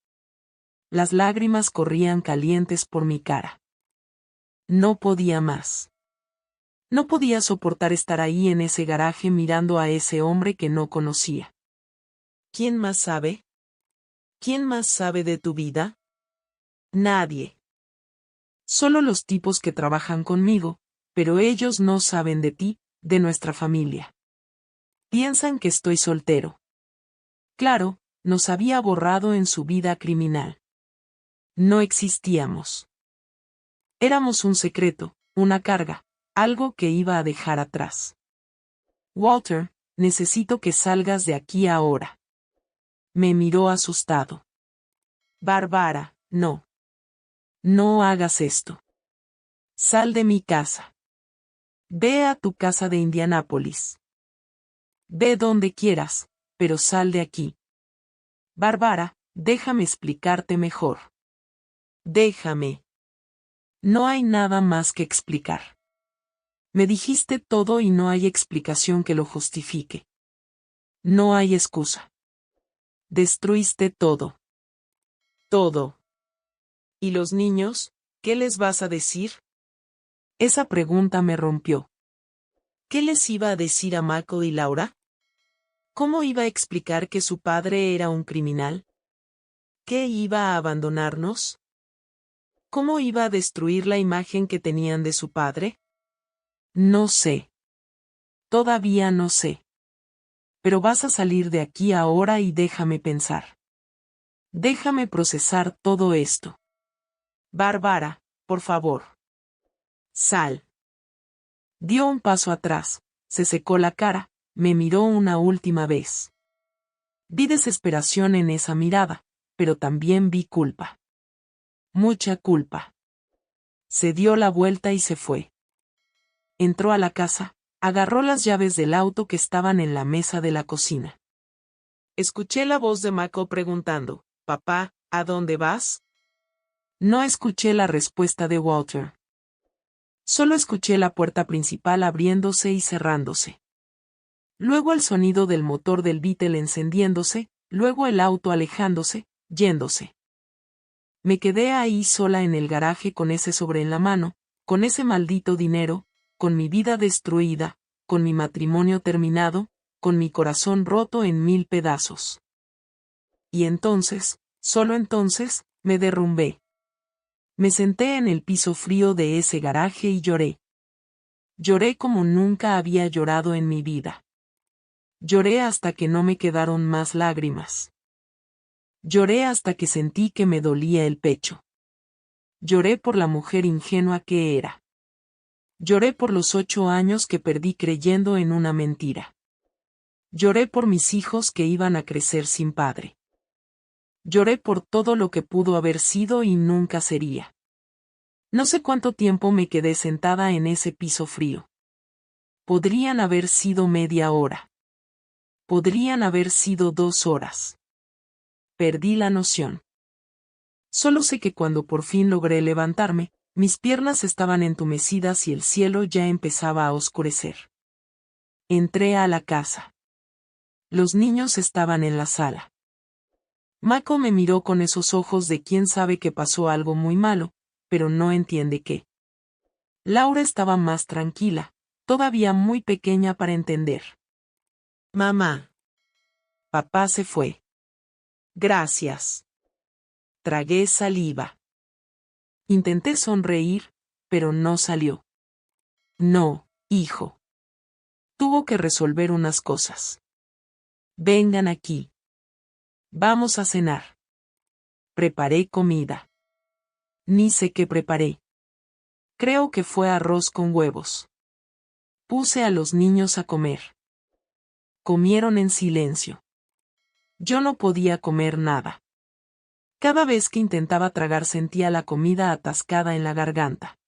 Las lágrimas corrían calientes por mi cara. No podía más. No podía soportar estar ahí en ese garaje mirando a ese hombre que no conocía. ¿Quién más sabe? ¿Quién más sabe de tu vida? Nadie. Solo los tipos que trabajan conmigo, pero ellos no saben de ti, de nuestra familia. Piensan que estoy soltero. Claro, nos había borrado en su vida criminal. No existíamos. Éramos un secreto, una carga, algo que iba a dejar atrás. Walter, necesito que salgas de aquí ahora. Me miró asustado. Bárbara, no. No hagas esto. Sal de mi casa. Ve a tu casa de Indianápolis. Ve donde quieras, pero sal de aquí. Bárbara, déjame explicarte mejor. Déjame. No hay nada más que explicar. Me dijiste todo y no hay explicación que lo justifique. No hay excusa. Destruiste todo. Todo. ¿Y los niños? ¿Qué les vas a decir? Esa pregunta me rompió. ¿Qué les iba a decir a Michael y Laura? ¿Cómo iba a explicar que su padre era un criminal? ¿Qué iba a abandonarnos? ¿Cómo iba a destruir la imagen que tenían de su padre? No sé. Todavía no sé. Pero vas a salir de aquí ahora y déjame pensar. Déjame procesar todo esto. Bárbara, por favor. Sal. Dio un paso atrás, se secó la cara, me miró una última vez. Vi desesperación en esa mirada, pero también vi culpa. Mucha culpa. Se dio la vuelta y se fue. Entró a la casa, agarró las llaves del auto que estaban en la mesa de la cocina. Escuché la voz de Michael preguntando, «Papá, ¿a dónde vas?» No escuché la respuesta de Walter. Solo escuché la puerta principal abriéndose y cerrándose. Luego el sonido del motor del Beetle encendiéndose, luego el auto alejándose, yéndose. Me quedé ahí sola en el garaje con ese sobre en la mano, con ese maldito dinero, con mi vida destruida, con mi matrimonio terminado, con mi corazón roto en 1000 pedazos. Y entonces, solo entonces, me derrumbé. Me senté en el piso frío de ese garaje y lloré. Lloré como nunca había llorado en mi vida. Lloré hasta que no me quedaron más lágrimas. Lloré hasta que sentí que me dolía el pecho. Lloré por la mujer ingenua que era. Lloré por los 8 años que perdí creyendo en una mentira. Lloré por mis hijos que iban a crecer sin padre. Lloré por todo lo que pudo haber sido y nunca sería. No sé cuánto tiempo me quedé sentada en ese piso frío. Podrían haber sido media hora. Podrían haber sido 2 horas. Perdí la noción. Solo sé que cuando por fin logré levantarme, mis piernas estaban entumecidas y el cielo ya empezaba a oscurecer. Entré a la casa. Los niños estaban en la sala. Mako me miró con esos ojos de quien sabe que pasó algo muy malo, pero no entiende qué. Laura estaba más tranquila, todavía muy pequeña para entender. Mamá. Papá se fue. Gracias. Tragué saliva. Intenté sonreír, pero no salió. No, hijo. Tuvo que resolver unas cosas. Vengan aquí. Vamos a cenar. Preparé comida. Ni sé qué preparé. Creo que fue arroz con huevos. Puse a los niños a comer. Comieron en silencio. Yo no podía comer nada. Cada vez que intentaba tragar sentía la comida atascada en la garganta.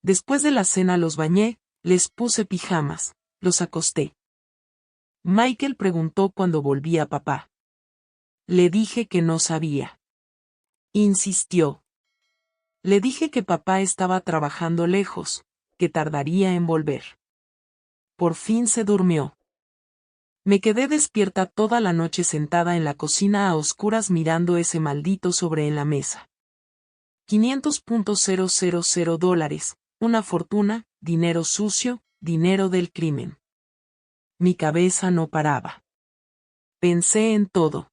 Después de la cena los bañé, les puse pijamas, los acosté. Michael preguntó cuando volví a papá. Le dije que no sabía. Insistió. Le dije que papá estaba trabajando lejos, que tardaría en volver. Por fin se durmió. Me quedé despierta toda la noche sentada en la cocina a oscuras mirando ese maldito sobre en la mesa. $500,000, una fortuna, dinero sucio, dinero del crimen. Mi cabeza no paraba. Pensé en todo.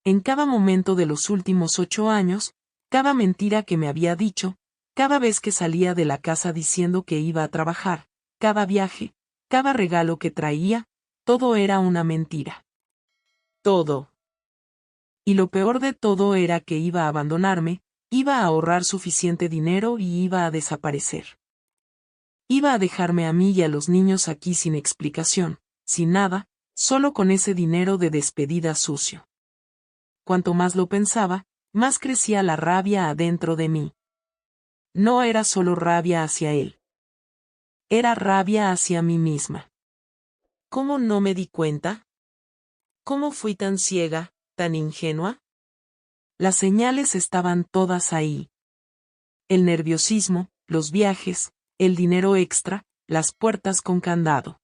En cada momento de los últimos 8 años, cada mentira que me había dicho, cada vez que salía de la casa diciendo que iba a trabajar, cada viaje, cada regalo que traía, todo era una mentira. Todo. Y lo peor de todo era que iba a abandonarme, iba a ahorrar suficiente dinero y iba a desaparecer. Iba a dejarme a mí y a los niños aquí sin explicación, sin nada, solo con ese dinero de despedida sucio. Cuanto más lo pensaba, más crecía la rabia adentro de mí. No era solo rabia hacia él. Era rabia hacia mí misma. ¿Cómo no me di cuenta? ¿Cómo fui tan ciega, tan ingenua? Las señales estaban todas ahí. El nerviosismo, los viajes, el dinero extra, las puertas con candado.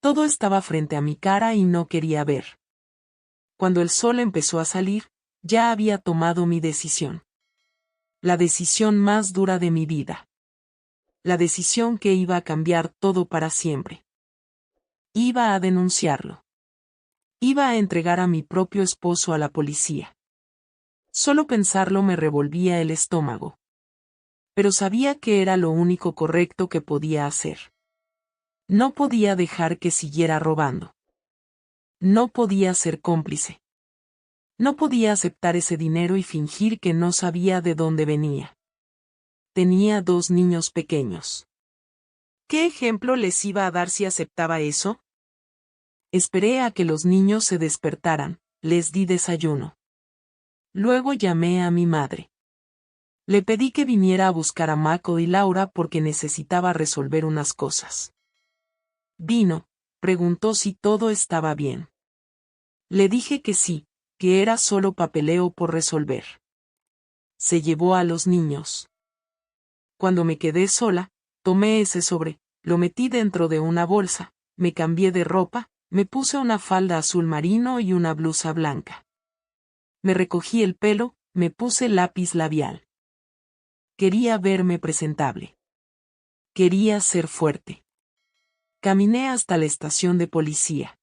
Todo estaba frente a mi cara y no quería ver. Cuando el sol empezó a salir, ya había tomado mi decisión. La decisión más dura de mi vida. La decisión que iba a cambiar todo para siempre. Iba a denunciarlo. Iba a entregar a mi propio esposo a la policía. Solo pensarlo me revolvía el estómago. Pero sabía que era lo único correcto que podía hacer. No podía dejar que siguiera robando. No podía ser cómplice. No podía aceptar ese dinero y fingir que no sabía de dónde venía. Tenía 2 niños pequeños. ¿Qué ejemplo les iba a dar si aceptaba eso? Esperé a que los niños se despertaran, les di desayuno. Luego llamé a mi madre. Le pedí que viniera a buscar a Mako y Laura porque necesitaba resolver unas cosas. Vino, preguntó si todo estaba bien. Le dije que sí, que era solo papeleo por resolver. Se llevó a los niños. Cuando me quedé sola, tomé ese sobre, lo metí dentro de una bolsa, me cambié de ropa, me puse una falda azul marino y una blusa blanca. Me recogí el pelo, me puse lápiz labial. Quería verme presentable. Quería ser fuerte. Caminé hasta la estación de policía.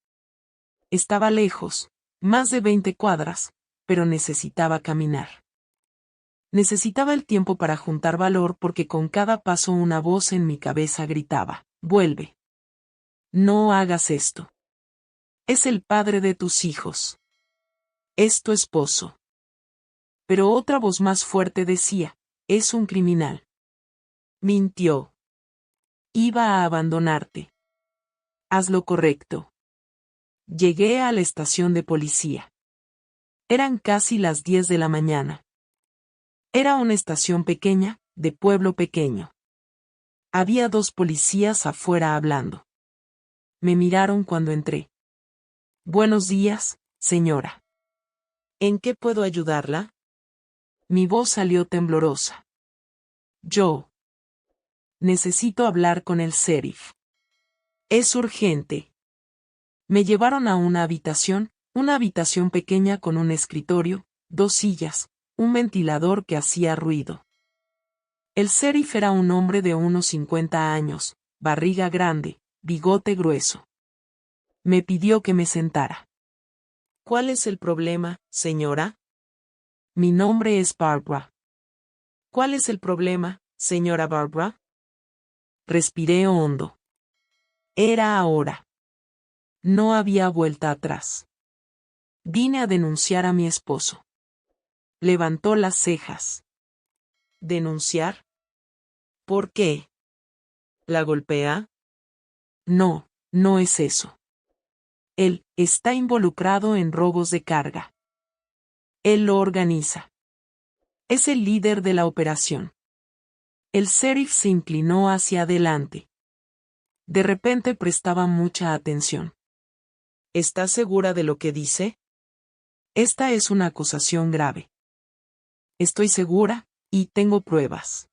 Estaba lejos, más de 20 cuadras, pero necesitaba caminar. Necesitaba el tiempo para juntar valor porque con cada paso una voz en mi cabeza gritaba, vuelve. No hagas esto. Es el padre de tus hijos. Es tu esposo. Pero otra voz más fuerte decía, es un criminal. Mintió. Iba a abandonarte. Haz lo correcto. Llegué a la estación de policía. Eran casi las 10 de la mañana. Era una estación pequeña, de pueblo pequeño. Había 2 policías afuera hablando. Me miraron cuando entré. Buenos días, señora. ¿En qué puedo ayudarla? Mi voz salió temblorosa. Yo. Necesito hablar con el sheriff. Es urgente. Me llevaron a una habitación pequeña con un escritorio, 2 sillas, un ventilador que hacía ruido. El sheriff era un hombre de unos 50 años, barriga grande, bigote grueso. Me pidió que me sentara. ¿Cuál es el problema, señora? Mi nombre es Barbara. ¿Cuál es el problema, señora Barbara? Respiré hondo. Era ahora. No había vuelta atrás. Vine a denunciar a mi esposo. Levantó las cejas. ¿Denunciar? ¿Por qué? ¿La golpea? No, no es eso. Él está involucrado en robos de carga. Él lo organiza. Es el líder de la operación. El sheriff se inclinó hacia adelante. De repente prestaba mucha atención. ¿Estás segura de lo que dice? Esta es una acusación grave. Estoy segura, y tengo pruebas.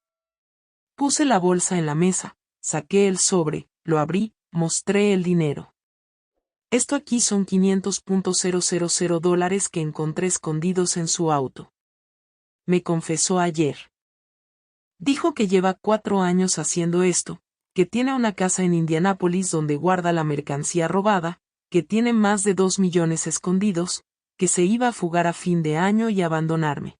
Puse la bolsa en la mesa, saqué el sobre, lo abrí, mostré el dinero. Esto aquí son $500,000 que encontré escondidos en su auto. Me confesó ayer. Dijo que lleva 4 años haciendo esto, que tiene una casa en Indianápolis donde guarda la mercancía robada, que tiene más de 2 millones escondidos, que se iba a fugar a fin de año y abandonarme.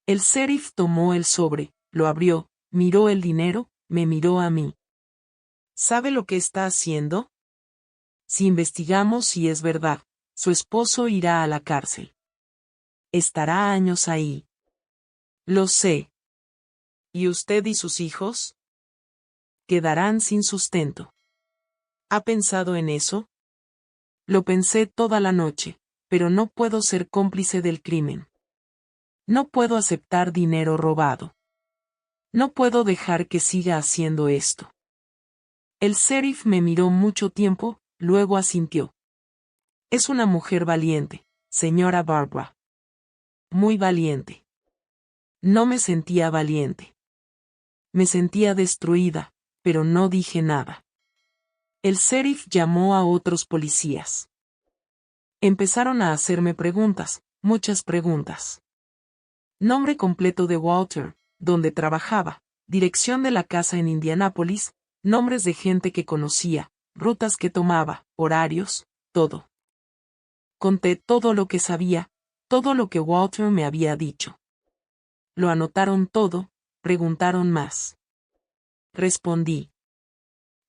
El sheriff tomó el sobre, lo abrió, miró el dinero, me miró a mí. ¿Sabe lo que está haciendo? Si investigamos si es verdad, su esposo irá a la cárcel. Estará años ahí. Lo sé. ¿Y usted y sus hijos? Quedarán sin sustento. ¿Ha pensado en eso? Lo pensé toda la noche, pero no puedo ser cómplice del crimen. No puedo aceptar dinero robado. No puedo dejar que siga haciendo esto. El sheriff me miró mucho tiempo, luego asintió. Es una mujer valiente, señora Barbara. Muy valiente. No me sentía valiente. Me sentía destruida, pero no dije nada. El sheriff llamó a otros policías. Empezaron a hacerme preguntas, muchas preguntas. Nombre completo de Walter, dónde trabajaba, dirección de la casa en Indianápolis, nombres de gente que conocía, rutas que tomaba, horarios, todo. Conté todo lo que sabía, todo lo que Walter me había dicho. Lo anotaron todo, preguntaron más. Respondí.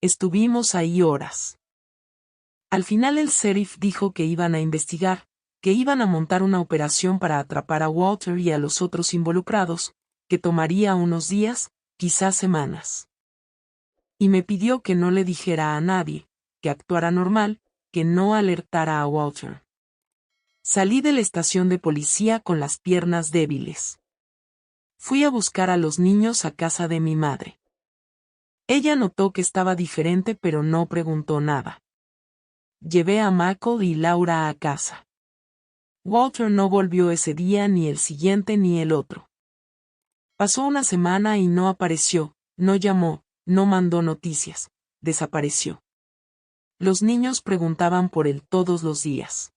Estuvimos ahí horas. Al final el sheriff dijo que iban a investigar, que iban a montar una operación para atrapar a Walter y a los otros involucrados, que tomaría unos días, quizás semanas. Y me pidió que no le dijera a nadie, que actuara normal, que no alertara a Walter. Salí de la estación de policía con las piernas débiles. Fui a buscar a los niños a casa de mi madre. Ella notó que estaba diferente pero no preguntó nada. Llevé a Michael y Laura a casa. Walter no volvió ese día ni el siguiente ni el otro. Pasó una semana y no apareció, no llamó, no mandó noticias, desapareció. Los niños preguntaban por él todos los días.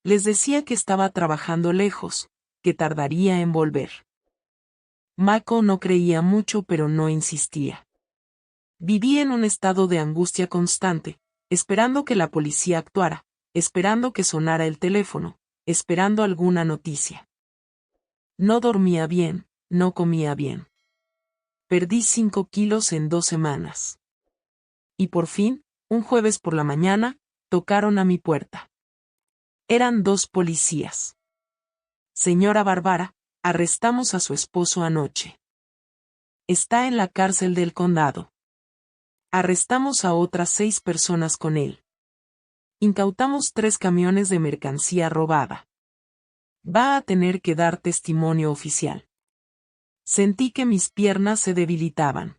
Les decía que estaba trabajando lejos, que tardaría en volver. Michael no creía mucho pero no insistía. Viví en un estado de angustia constante, esperando que la policía actuara, esperando que sonara el teléfono, esperando alguna noticia. No dormía bien, no comía bien. Perdí 5 kilos en 2 semanas. Y por fin, un jueves por la mañana, tocaron a mi puerta. Eran 2 policías. Señora Barbara, arrestamos a su esposo anoche. Está en la cárcel del condado. Arrestamos a otras 6 personas con él. Incautamos 3 camiones de mercancía robada. Va a tener que dar testimonio oficial. Sentí que mis piernas se debilitaban.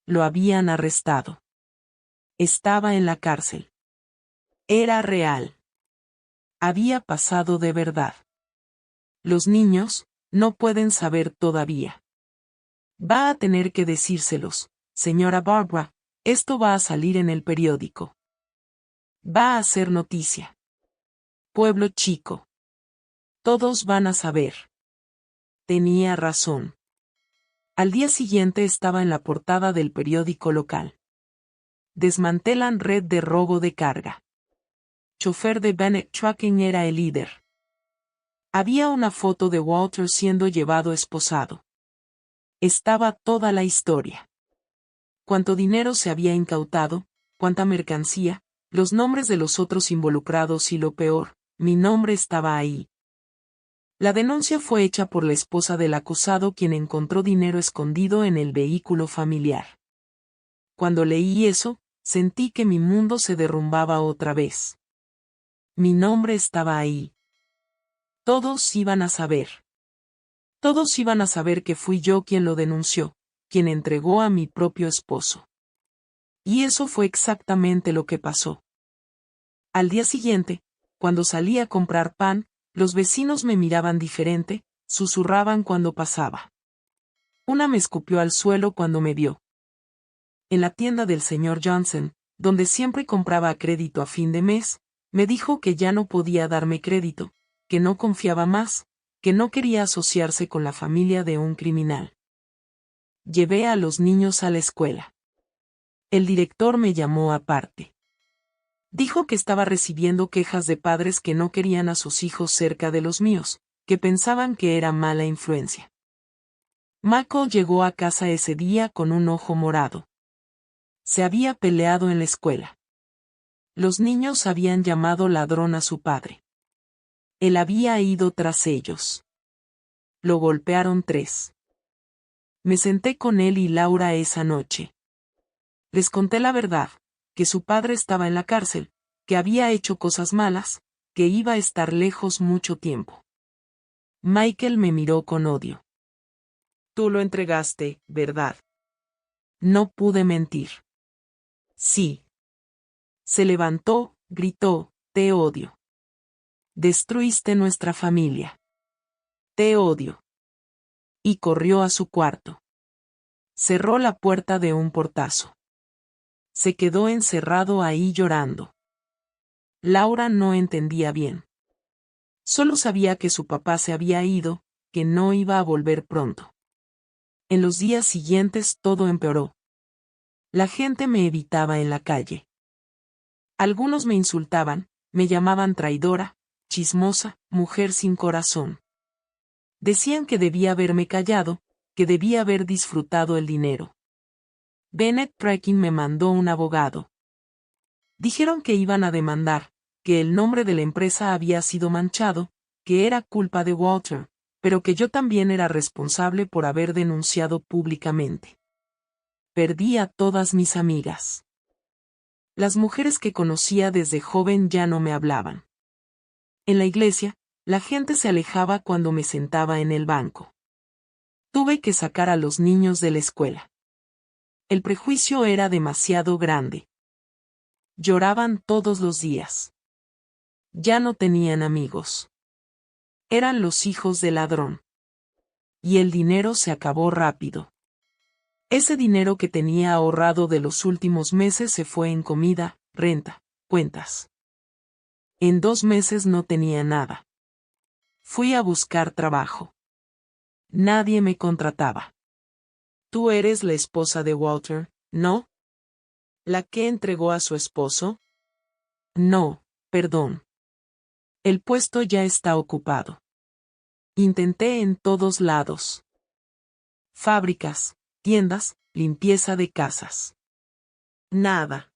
Lo habían arrestado. Estaba en la cárcel. Era real. Había pasado de verdad. Los niños no pueden saber todavía. Va a tener que decírselos, señora Barbara, esto va a salir en el periódico. Va a ser noticia. Pueblo chico. Todos van a saber. Tenía razón. Al día siguiente estaba en la portada del periódico local. Desmantelan red de robo de carga. Chofer de Bennett Trucking era el líder. Había una foto de Walter siendo llevado esposado. Estaba toda la historia. Cuánto dinero se había incautado, cuánta mercancía, los nombres de los otros involucrados y lo peor, mi nombre estaba ahí. La denuncia fue hecha por la esposa del acusado quien encontró dinero escondido en el vehículo familiar. Cuando leí eso, sentí que mi mundo se derrumbaba otra vez. Mi nombre estaba ahí. Todos iban a saber. Todos iban a saber que fui yo quien lo denunció, quien entregó a mi propio esposo. Y eso fue exactamente lo que pasó. Al día siguiente, cuando salí a comprar pan, los vecinos me miraban diferente, susurraban cuando pasaba. Una me escupió al suelo cuando me vio. En la tienda del señor Johnson, donde siempre compraba a crédito a fin de mes, me dijo que ya no podía darme crédito, que no confiaba más, que no quería asociarse con la familia de un criminal. Llevé a los niños a la escuela. El director me llamó aparte. Dijo que estaba recibiendo quejas de padres que no querían a sus hijos cerca de los míos, que pensaban que era mala influencia. Michael llegó a casa ese día con un ojo morado. Se había peleado en la escuela. Los niños habían llamado ladrón a su padre. Él había ido tras ellos. Lo golpearon 3. Me senté con él y Laura esa noche. Les conté la verdad, que su padre estaba en la cárcel, que había hecho cosas malas, que iba a estar lejos mucho tiempo. Michael me miró con odio. Tú lo entregaste, ¿verdad? No pude mentir. Sí. Se levantó, gritó, te odio. Destruiste nuestra familia. Te odio. Y corrió a su cuarto. Cerró la puerta de un portazo. Se quedó encerrado ahí llorando. Laura no entendía bien. Solo sabía que su papá se había ido, que no iba a volver pronto. En los días siguientes todo empeoró. La gente me evitaba en la calle. Algunos me insultaban, me llamaban traidora, chismosa, mujer sin corazón. Decían que debía haberme callado, que debía haber disfrutado el dinero. Bennett Trekking me mandó un abogado. Dijeron que iban a demandar, que el nombre de la empresa había sido manchado, que era culpa de Walter, pero que yo también era responsable por haber denunciado públicamente. Perdí a todas mis amigas. Las mujeres que conocía desde joven ya no me hablaban. En la iglesia, la gente se alejaba cuando me sentaba en el banco. Tuve que sacar a los niños de la escuela. El prejuicio era demasiado grande. Lloraban todos los días. Ya no tenían amigos. Eran los hijos del ladrón. Y el dinero se acabó rápido. Ese dinero que tenía ahorrado de los últimos meses se fue en comida, renta, cuentas. En 2 meses no tenía nada. Fui a buscar trabajo. Nadie me contrataba. Tú eres la esposa de Walter, ¿no? ¿La que entregó a su esposo? No, perdón. El puesto ya está ocupado. Intenté en todos lados. Fábricas, tiendas, limpieza de casas. Nada.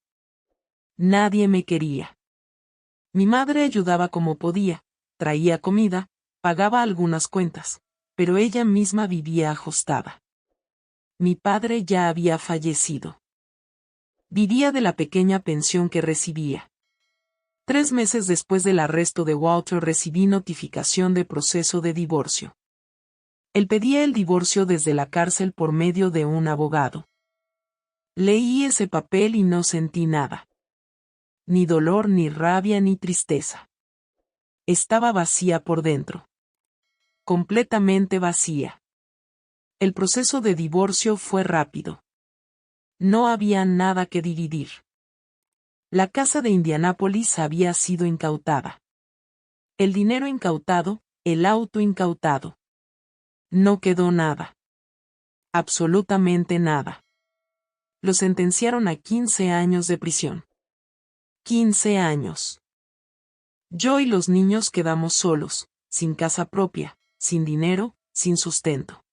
Nadie me quería. Mi madre ayudaba como podía, traía comida, pagaba algunas cuentas, pero ella misma vivía ajustada. Mi padre ya había fallecido. Vivía de la pequeña pensión que recibía. 3 meses después del arresto de Walter recibí notificación de proceso de divorcio. Él pedía el divorcio desde la cárcel por medio de un abogado. Leí ese papel y no sentí nada. Ni dolor, ni rabia, ni tristeza. Estaba vacía por dentro. Completamente vacía. El proceso de divorcio fue rápido. No había nada que dividir. La casa de Indianápolis había sido incautada. El dinero incautado, el auto incautado. No quedó nada. Absolutamente nada. Lo sentenciaron a 15 años de prisión. 15 años. Yo y los niños quedamos solos, sin casa propia, sin dinero, sin sustento.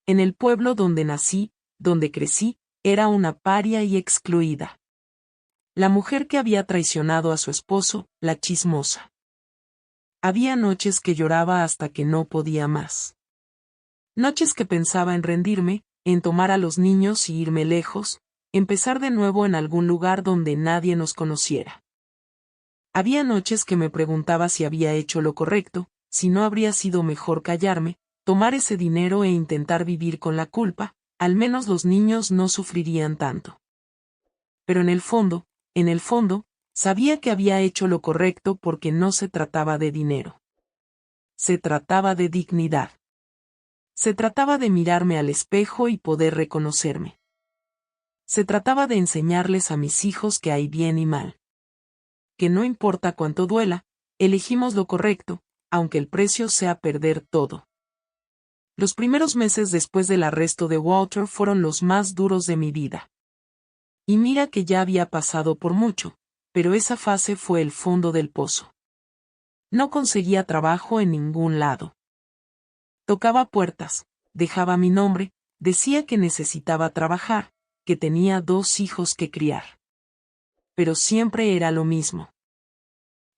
En el pueblo donde nací, donde crecí, era una paria y excluida. La mujer que había traicionado a su esposo, la chismosa. Había noches que lloraba hasta que no podía más. Noches que pensaba en rendirme, en tomar a los niños y irme lejos, empezar de nuevo en algún lugar donde nadie nos conociera. Había noches que me preguntaba si había hecho lo correcto, si no habría sido mejor callarme, tomar ese dinero e intentar vivir con la culpa, al menos los niños no sufrirían tanto. Pero en el fondo, sabía que había hecho lo correcto porque no se trataba de dinero. Se trataba de dignidad. Se trataba de mirarme al espejo y poder reconocerme. Se trataba de enseñarles a mis hijos que hay bien y mal. Que no importa cuánto duela, elegimos lo correcto, aunque el precio sea perder todo. Los primeros meses después del arresto de Walter fueron los más duros de mi vida. Y mira que ya había pasado por mucho, pero esa fase fue el fondo del pozo. No conseguía trabajo en ningún lado. Tocaba puertas, dejaba mi nombre, decía que necesitaba trabajar, que tenía 2 hijos que criar. Pero siempre era lo mismo.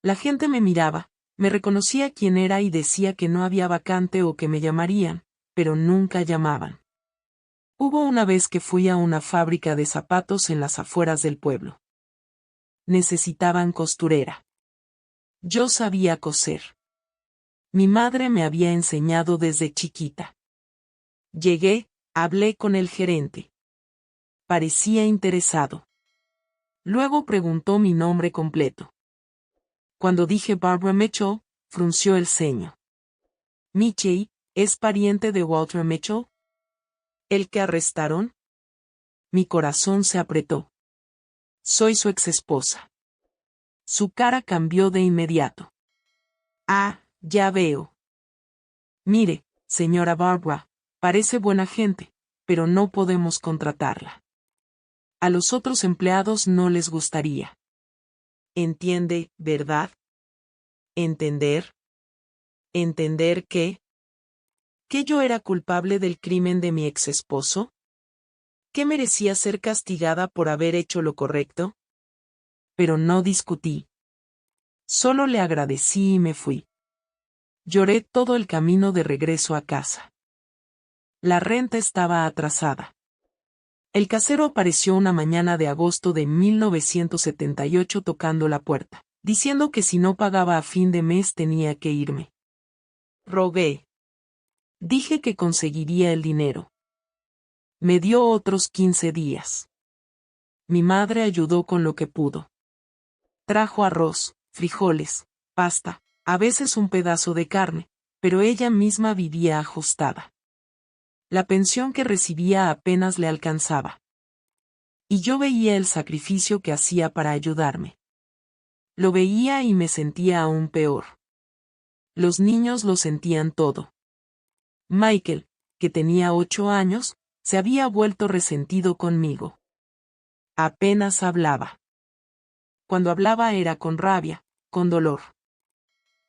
La gente me miraba, me reconocía quién era y decía que no había vacante o que me llamarían, pero nunca llamaban. Hubo una vez que fui a una fábrica de zapatos en las afueras del pueblo. Necesitaban costurera. Yo sabía coser. Mi madre me había enseñado desde chiquita. Llegué, hablé con el gerente. Parecía interesado. Luego preguntó mi nombre completo. Cuando dije Barbara Mitchell, frunció el ceño. ¿Mitchell es pariente de Walter Mitchell? ¿El que arrestaron? Mi corazón se apretó. Soy su exesposa. Su cara cambió de inmediato. Ah, ya veo. Mire, señora Barbara, parece buena gente, pero no podemos contratarla. A los otros empleados no les gustaría. ¿Entiende, verdad? ¿Entender? ¿Entender qué? ¿Que yo era culpable del crimen de mi ex esposo? ¿Que merecía ser castigada por haber hecho lo correcto? Pero no discutí. Solo le agradecí y me fui. Lloré todo el camino de regreso a casa. La renta estaba atrasada. El casero apareció una mañana de agosto de 1978 tocando la puerta, diciendo que si no pagaba a fin de mes tenía que irme. Rogué. Dije que conseguiría el dinero. Me dio otros 15 días. Mi madre ayudó con lo que pudo. Trajo arroz, frijoles, pasta, a veces un pedazo de carne, pero ella misma vivía ajustada. La pensión que recibía apenas le alcanzaba. Y yo veía el sacrificio que hacía para ayudarme. Lo veía y me sentía aún peor. Los niños lo sentían todo. Michael, que tenía 8 años, se había vuelto resentido conmigo. Apenas hablaba. Cuando hablaba era con rabia, con dolor.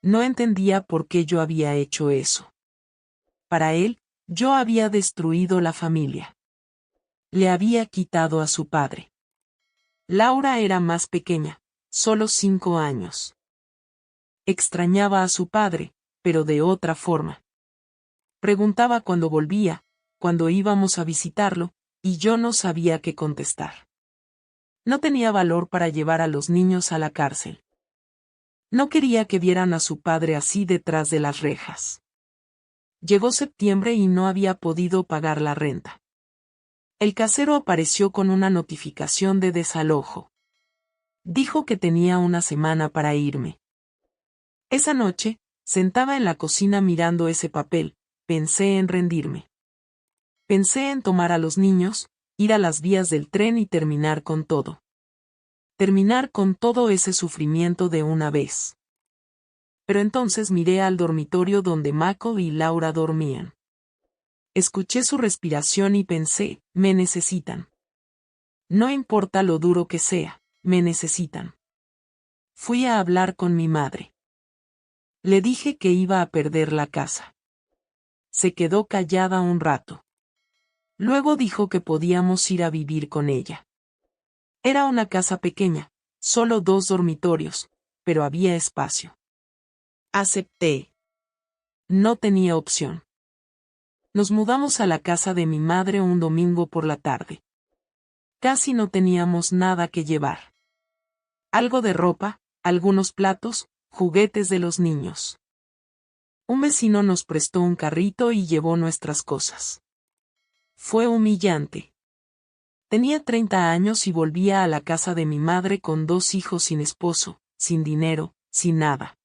No entendía por qué yo había hecho eso. Para él, yo había destruido la familia. Le había quitado a su padre. Laura era más pequeña, solo 5 años. Extrañaba a su padre, pero de otra forma. Preguntaba cuando volvía, cuando íbamos a visitarlo, y yo no sabía qué contestar. No tenía valor para llevar a los niños a la cárcel. No quería que vieran a su padre así detrás de las rejas. Llegó septiembre y no había podido pagar la renta. El casero apareció con una notificación de desalojo. Dijo que tenía una semana para irme. Esa noche, sentada en la cocina mirando ese papel, pensé en rendirme. Pensé en tomar a los niños, ir a las vías del tren y terminar con todo. Terminar con todo ese sufrimiento de una vez. Pero entonces miré al dormitorio donde Mako y Laura dormían. Escuché su respiración y pensé, me necesitan. No importa lo duro que sea, me necesitan. Fui a hablar con mi madre. Le dije que iba a perder la casa. Se quedó callada un rato. Luego dijo que podíamos ir a vivir con ella. Era una casa pequeña, solo 2 dormitorios, pero había espacio. Acepté. No tenía opción. Nos mudamos a la casa de mi madre un domingo por la tarde. Casi no teníamos nada que llevar. Algo de ropa, algunos platos, juguetes de los niños. Un vecino nos prestó un carrito y llevó nuestras cosas. Fue humillante. Tenía 30 años y volvía a la casa de mi madre con 2 hijos sin esposo, sin dinero, sin nada.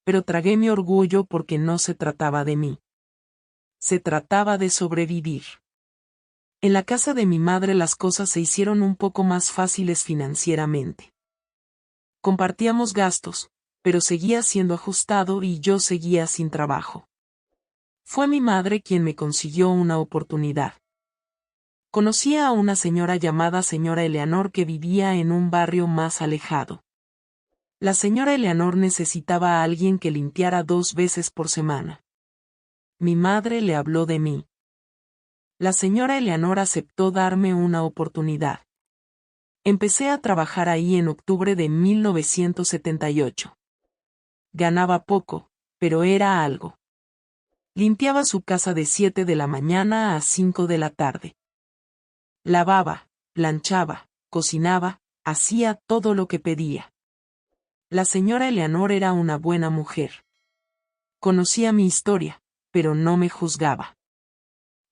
Pero tragué mi orgullo porque no se trataba de mí. Se trataba de sobrevivir. En la casa de mi madre las cosas se hicieron un poco más fáciles financieramente. Compartíamos gastos, pero seguía siendo ajustado y yo seguía sin trabajo. Fue mi madre quien me consiguió una oportunidad. Conocía a una señora llamada señora Eleanor que vivía en un barrio más alejado. La señora Eleanor necesitaba a alguien que limpiara 2 veces por semana. Mi madre le habló de mí. La señora Eleanor aceptó darme una oportunidad. Empecé a trabajar ahí en octubre de 1978. Ganaba poco, pero era algo. Limpiaba su casa de 7 de la mañana a 5 de la tarde. Lavaba, planchaba, cocinaba, hacía todo lo que pedía. La señora Eleanor era una buena mujer. Conocía mi historia, pero no me juzgaba.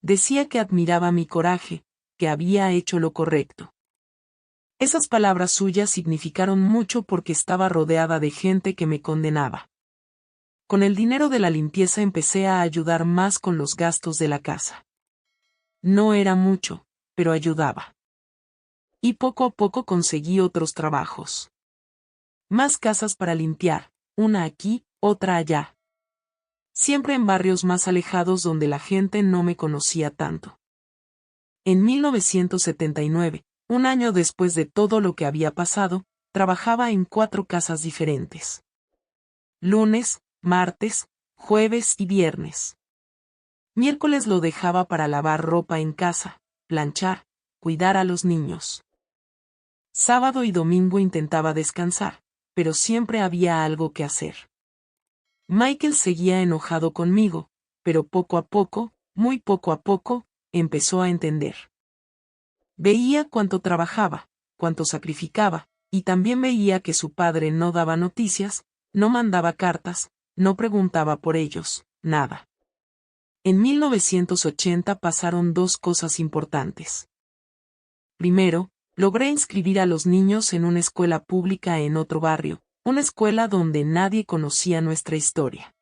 Decía que admiraba mi coraje, que había hecho lo correcto. Esas palabras suyas significaron mucho porque estaba rodeada de gente que me condenaba. Con el dinero de la limpieza empecé a ayudar más con los gastos de la casa. No era mucho, pero ayudaba. Y poco a poco conseguí otros trabajos. Más casas para limpiar, una aquí, otra allá. Siempre en barrios más alejados donde la gente no me conocía tanto. En 1979, un año después de todo lo que había pasado, trabajaba en 4 casas diferentes. Lunes, martes, jueves y viernes. Miércoles lo dejaba para lavar ropa en casa, planchar, cuidar a los niños. Sábado y domingo intentaba descansar, pero siempre había algo que hacer. Michael seguía enojado conmigo, pero poco a poco, muy poco a poco, empezó a entender. Veía cuánto trabajaba, cuánto sacrificaba, y también veía que su padre no daba noticias, no mandaba cartas, no preguntaba por ellos, nada. En 1980 pasaron 2 cosas importantes. Primero, logré inscribir a los niños en una escuela pública en otro barrio, una escuela donde nadie conocía nuestra historia.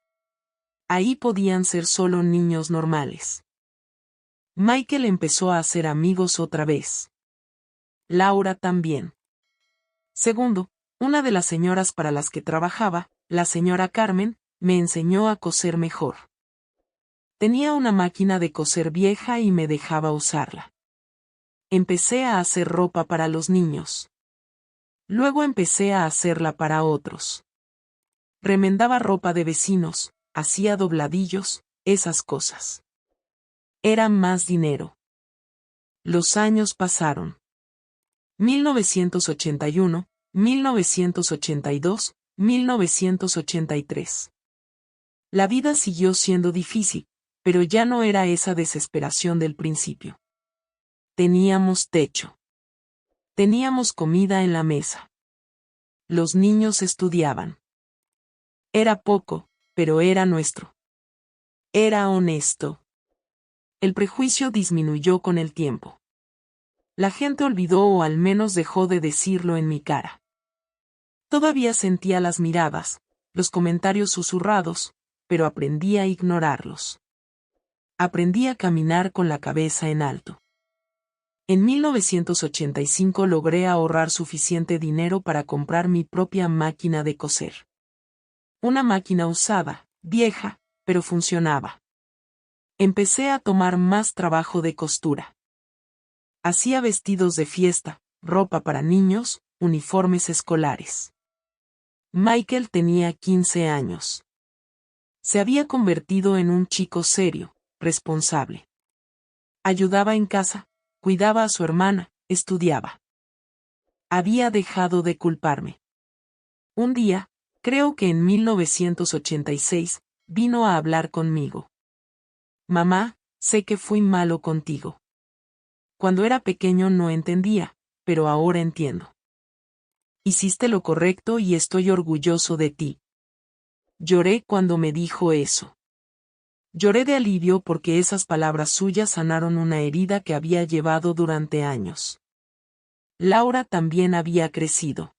Ahí podían ser solo niños normales. Michael empezó a hacer amigos otra vez. Laura también. Segundo, una de las señoras para las que trabajaba, la señora Carmen, me enseñó a coser mejor. Tenía una máquina de coser vieja y me dejaba usarla. Empecé a hacer ropa para los niños. Luego empecé a hacerla para otros. Remendaba ropa de vecinos, hacía dobladillos, esas cosas. Era más dinero. Los años pasaron. 1981, 1982, 1983. La vida siguió siendo difícil, pero ya no era esa desesperación del principio. Teníamos techo. Teníamos comida en la mesa. Los niños estudiaban. Era poco, pero era nuestro. Era honesto. El prejuicio disminuyó con el tiempo. La gente olvidó o al menos dejó de decirlo en mi cara. Todavía sentía las miradas, los comentarios susurrados, pero aprendí a ignorarlos. Aprendí a caminar con la cabeza en alto. En 1985 logré ahorrar suficiente dinero para comprar mi propia máquina de coser. Una máquina usada, vieja, pero funcionaba. Empecé a tomar más trabajo de costura. Hacía vestidos de fiesta, ropa para niños, uniformes escolares. Michael tenía 15 años. Se había convertido en un chico serio, responsable. Ayudaba en casa, cuidaba a su hermana, estudiaba. Había dejado de culparme. Un día, creo que en 1986, vino a hablar conmigo. Mamá, sé que fui malo contigo. Cuando era pequeño no entendía, pero ahora entiendo. Hiciste lo correcto y estoy orgulloso de ti. Lloré cuando me dijo eso. Lloré de alivio porque esas palabras suyas sanaron una herida que había llevado durante años. Laura también había crecido.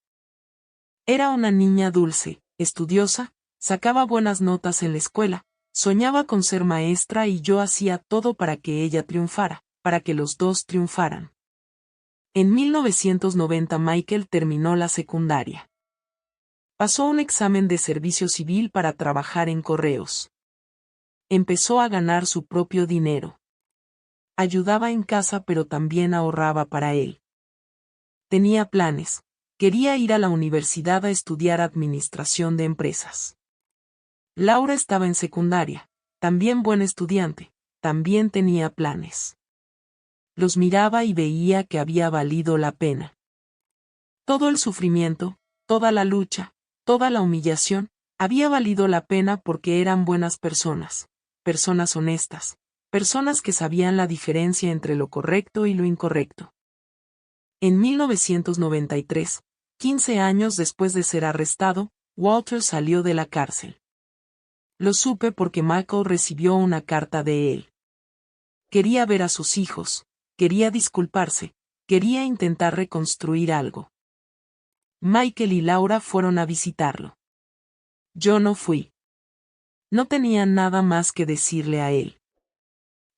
Era una niña dulce, estudiosa, sacaba buenas notas en la escuela, soñaba con ser maestra y yo hacía todo para que ella triunfara, para que los dos triunfaran. En 1990 Michael terminó la secundaria. Pasó un examen de servicio civil para trabajar en correos. Empezó a ganar su propio dinero. Ayudaba en casa pero también ahorraba para él. Tenía planes. Quería ir a la universidad a estudiar administración de empresas. Laura estaba en secundaria, también buena estudiante, también tenía planes. Los miraba y veía que había valido la pena. Todo el sufrimiento, toda la lucha, toda la humillación, había valido la pena porque eran buenas personas, personas honestas, personas que sabían la diferencia entre lo correcto y lo incorrecto. En 1993, 15 años después de ser arrestado, Walter salió de la cárcel. Lo supe porque Michael recibió una carta de él. Quería ver a sus hijos, quería disculparse, quería intentar reconstruir algo. Michael y Laura fueron a visitarlo. Yo no fui. No tenía nada más que decirle a él.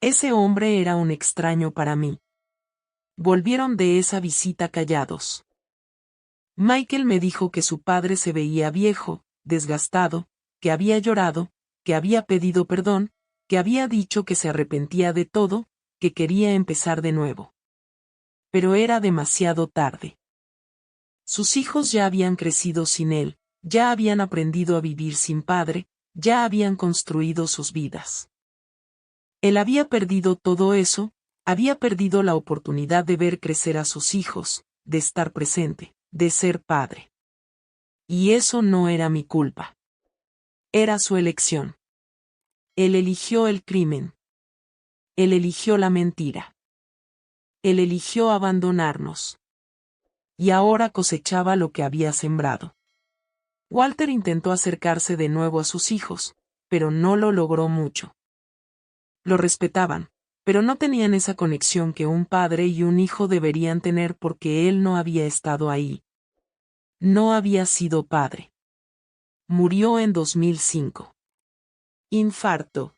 Ese hombre era un extraño para mí. Volvieron de esa visita callados. Michael me dijo que su padre se veía viejo, desgastado, que había llorado, que había pedido perdón, que había dicho que se arrepentía de todo, que quería empezar de nuevo. Pero era demasiado tarde. Sus hijos ya habían crecido sin él, ya habían aprendido a vivir sin padre, ya habían construido sus vidas. Él había perdido todo eso, había perdido la oportunidad de ver crecer a sus hijos, de estar presente, de ser padre. Y eso no era mi culpa. Era su elección. Él eligió el crimen. Él eligió la mentira. Él eligió abandonarnos. Y ahora cosechaba lo que había sembrado. Walter intentó acercarse de nuevo a sus hijos, pero no lo logró mucho. Lo respetaban, pero no tenían esa conexión que un padre y un hijo deberían tener porque él no había estado ahí. No había sido padre. Murió en 2005. Infarto.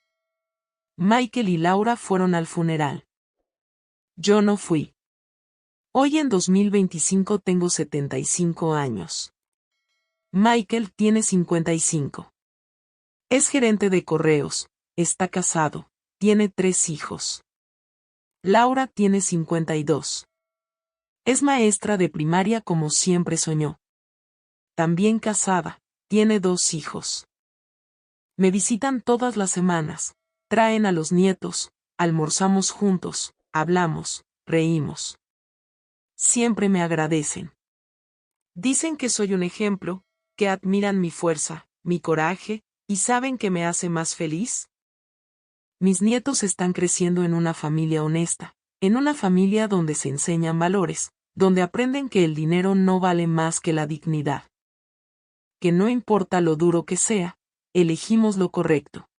Michael y Laura fueron al funeral. Yo no fui. Hoy en 2025 tengo 75 años. Michael tiene 55. Es gerente de correos, está casado, tiene 3 hijos. Laura tiene 52. Es maestra de primaria como siempre soñó. También casada, tiene 2 hijos. Me visitan todas las semanas, traen a los nietos, almorzamos juntos, hablamos, reímos. Siempre me agradecen. Dicen que soy un ejemplo, que admiran mi fuerza, mi coraje, y saben que me hace más feliz. Mis nietos están creciendo en una familia honesta, en una familia donde se enseñan valores, donde aprenden que el dinero no vale más que la dignidad. Que no importa lo duro que sea, elegimos lo correcto.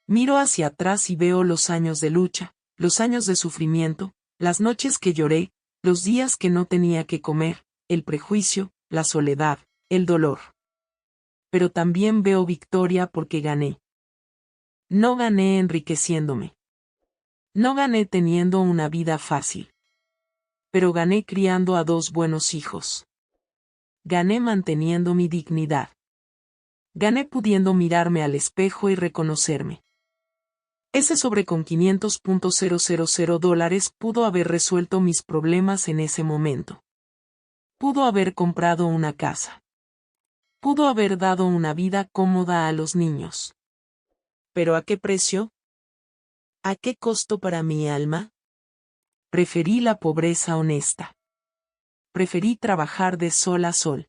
Miro hacia atrás y veo los años de lucha, los años de sufrimiento, las noches que lloré, los días que no tenía que comer, el prejuicio, la soledad, el dolor. Pero también veo victoria porque gané. No gané enriqueciéndome. No gané teniendo una vida fácil. Pero gané criando a 2 buenos hijos. Gané manteniendo mi dignidad. Gané pudiendo mirarme al espejo y reconocerme. Ese sobre con $500,000 pudo haber resuelto mis problemas en ese momento. Pudo haber comprado una casa. Pudo haber dado una vida cómoda a los niños. ¿Pero a qué precio? ¿A qué costo para mi alma? Preferí la pobreza honesta. Preferí trabajar de sol a sol.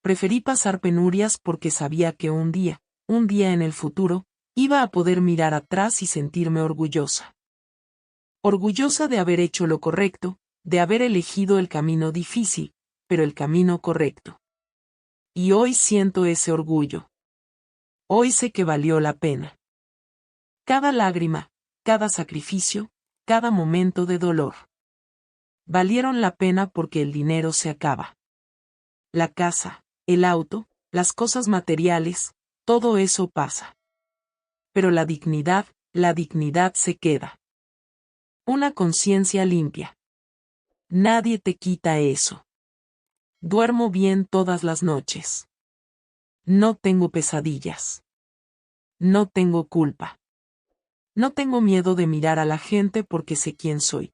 Preferí pasar penurias porque sabía que un día en el futuro, iba a poder mirar atrás y sentirme orgullosa. Orgullosa de haber hecho lo correcto, de haber elegido el camino difícil, pero el camino correcto. Y hoy siento ese orgullo. Hoy sé que valió la pena. Cada lágrima, cada sacrificio, cada momento de dolor. Valieron la pena porque el dinero se acaba. La casa, el auto, las cosas materiales, todo eso pasa. Pero la dignidad se queda. Una conciencia limpia. Nadie te quita eso. Duermo bien todas las noches. No tengo pesadillas. No tengo culpa. No tengo miedo de mirar a la gente porque sé quién soy.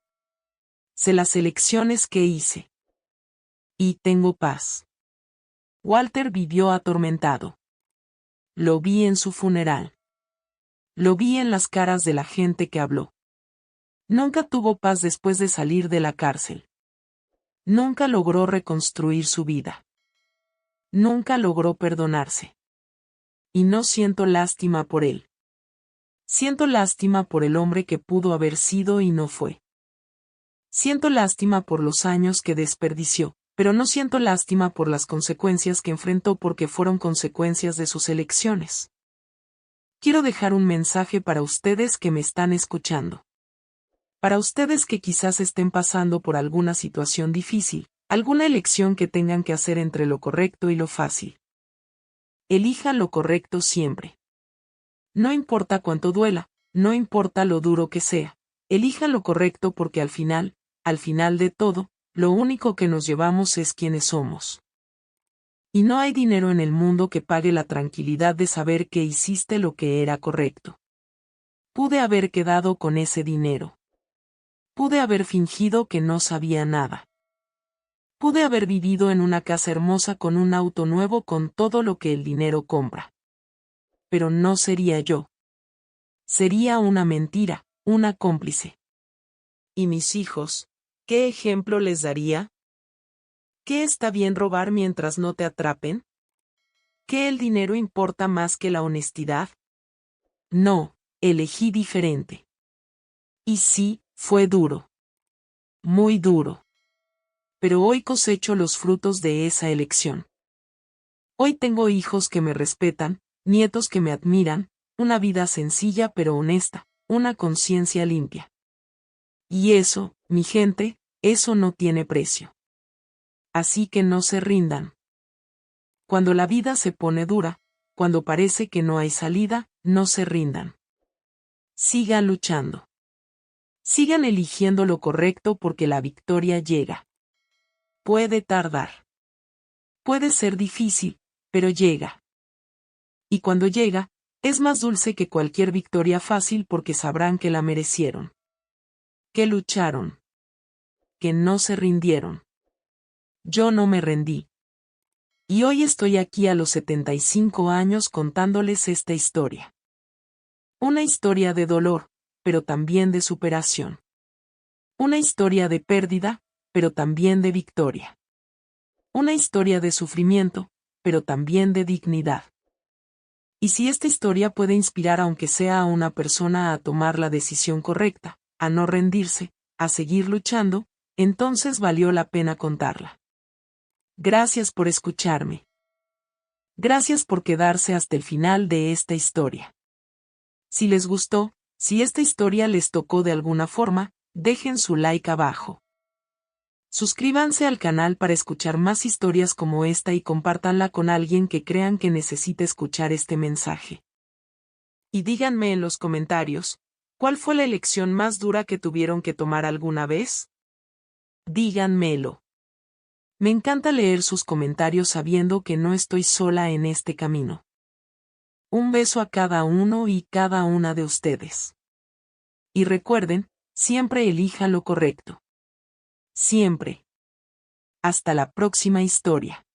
Sé las elecciones que hice. Y tengo paz. Walter vivió atormentado. Lo vi en su funeral. Lo vi en las caras de la gente que habló. Nunca tuvo paz después de salir de la cárcel. Nunca logró reconstruir su vida. Nunca logró perdonarse. Y no siento lástima por él. Siento lástima por el hombre que pudo haber sido y no fue. Siento lástima por los años que desperdició, pero no siento lástima por las consecuencias que enfrentó porque fueron consecuencias de sus elecciones. Quiero dejar un mensaje para ustedes que me están escuchando. Para ustedes que quizás estén pasando por alguna situación difícil, alguna elección que tengan que hacer entre lo correcto y lo fácil. Elija lo correcto siempre. No importa cuánto duela, no importa lo duro que sea, elija lo correcto porque al final de todo, lo único que nos llevamos es quiénes somos. Y no hay dinero en el mundo que pague la tranquilidad de saber que hiciste lo que era correcto. Pude haber quedado con ese dinero. Pude haber fingido que no sabía nada. Pude haber vivido en una casa hermosa con un auto nuevo con todo lo que el dinero compra. Pero no sería yo. Sería una mentira, una cómplice. ¿Y mis hijos? ¿Qué ejemplo les daría? ¿Qué está bien robar mientras no te atrapen? ¿Que el dinero importa más que la honestidad? No, elegí diferente. Y sí, fue duro. Muy duro. Pero hoy cosecho los frutos de esa elección. Hoy tengo hijos que me respetan, nietos que me admiran, una vida sencilla pero honesta, una conciencia limpia. Y eso, mi gente, eso no tiene precio. Así que no se rindan. Cuando la vida se pone dura, cuando parece que no hay salida, no se rindan. Sigan luchando. Sigan eligiendo lo correcto porque la victoria llega. Puede tardar. Puede ser difícil, pero llega. Y cuando llega, es más dulce que cualquier victoria fácil porque sabrán que la merecieron. Que lucharon. Que no se rindieron. Yo no me rendí. Y hoy estoy aquí a los 75 años contándoles esta historia. Una historia de dolor, pero también de superación. Una historia de pérdida, pero también de victoria. Una historia de sufrimiento, pero también de dignidad. Y si esta historia puede inspirar aunque sea a una persona a tomar la decisión correcta, a no rendirse, a seguir luchando, entonces valió la pena contarla. Gracias por escucharme. Gracias por quedarse hasta el final de esta historia. Si les gustó, si esta historia les tocó de alguna forma, dejen su like abajo. Suscríbanse al canal para escuchar más historias como esta y compártanla con alguien que crean que necesite escuchar este mensaje. Y díganme en los comentarios, ¿cuál fue la elección más dura que tuvieron que tomar alguna vez? Díganmelo. Me encanta leer sus comentarios sabiendo que no estoy sola en este camino. Un beso a cada uno y cada una de ustedes. Y recuerden, siempre elija lo correcto. Siempre. Hasta la próxima historia.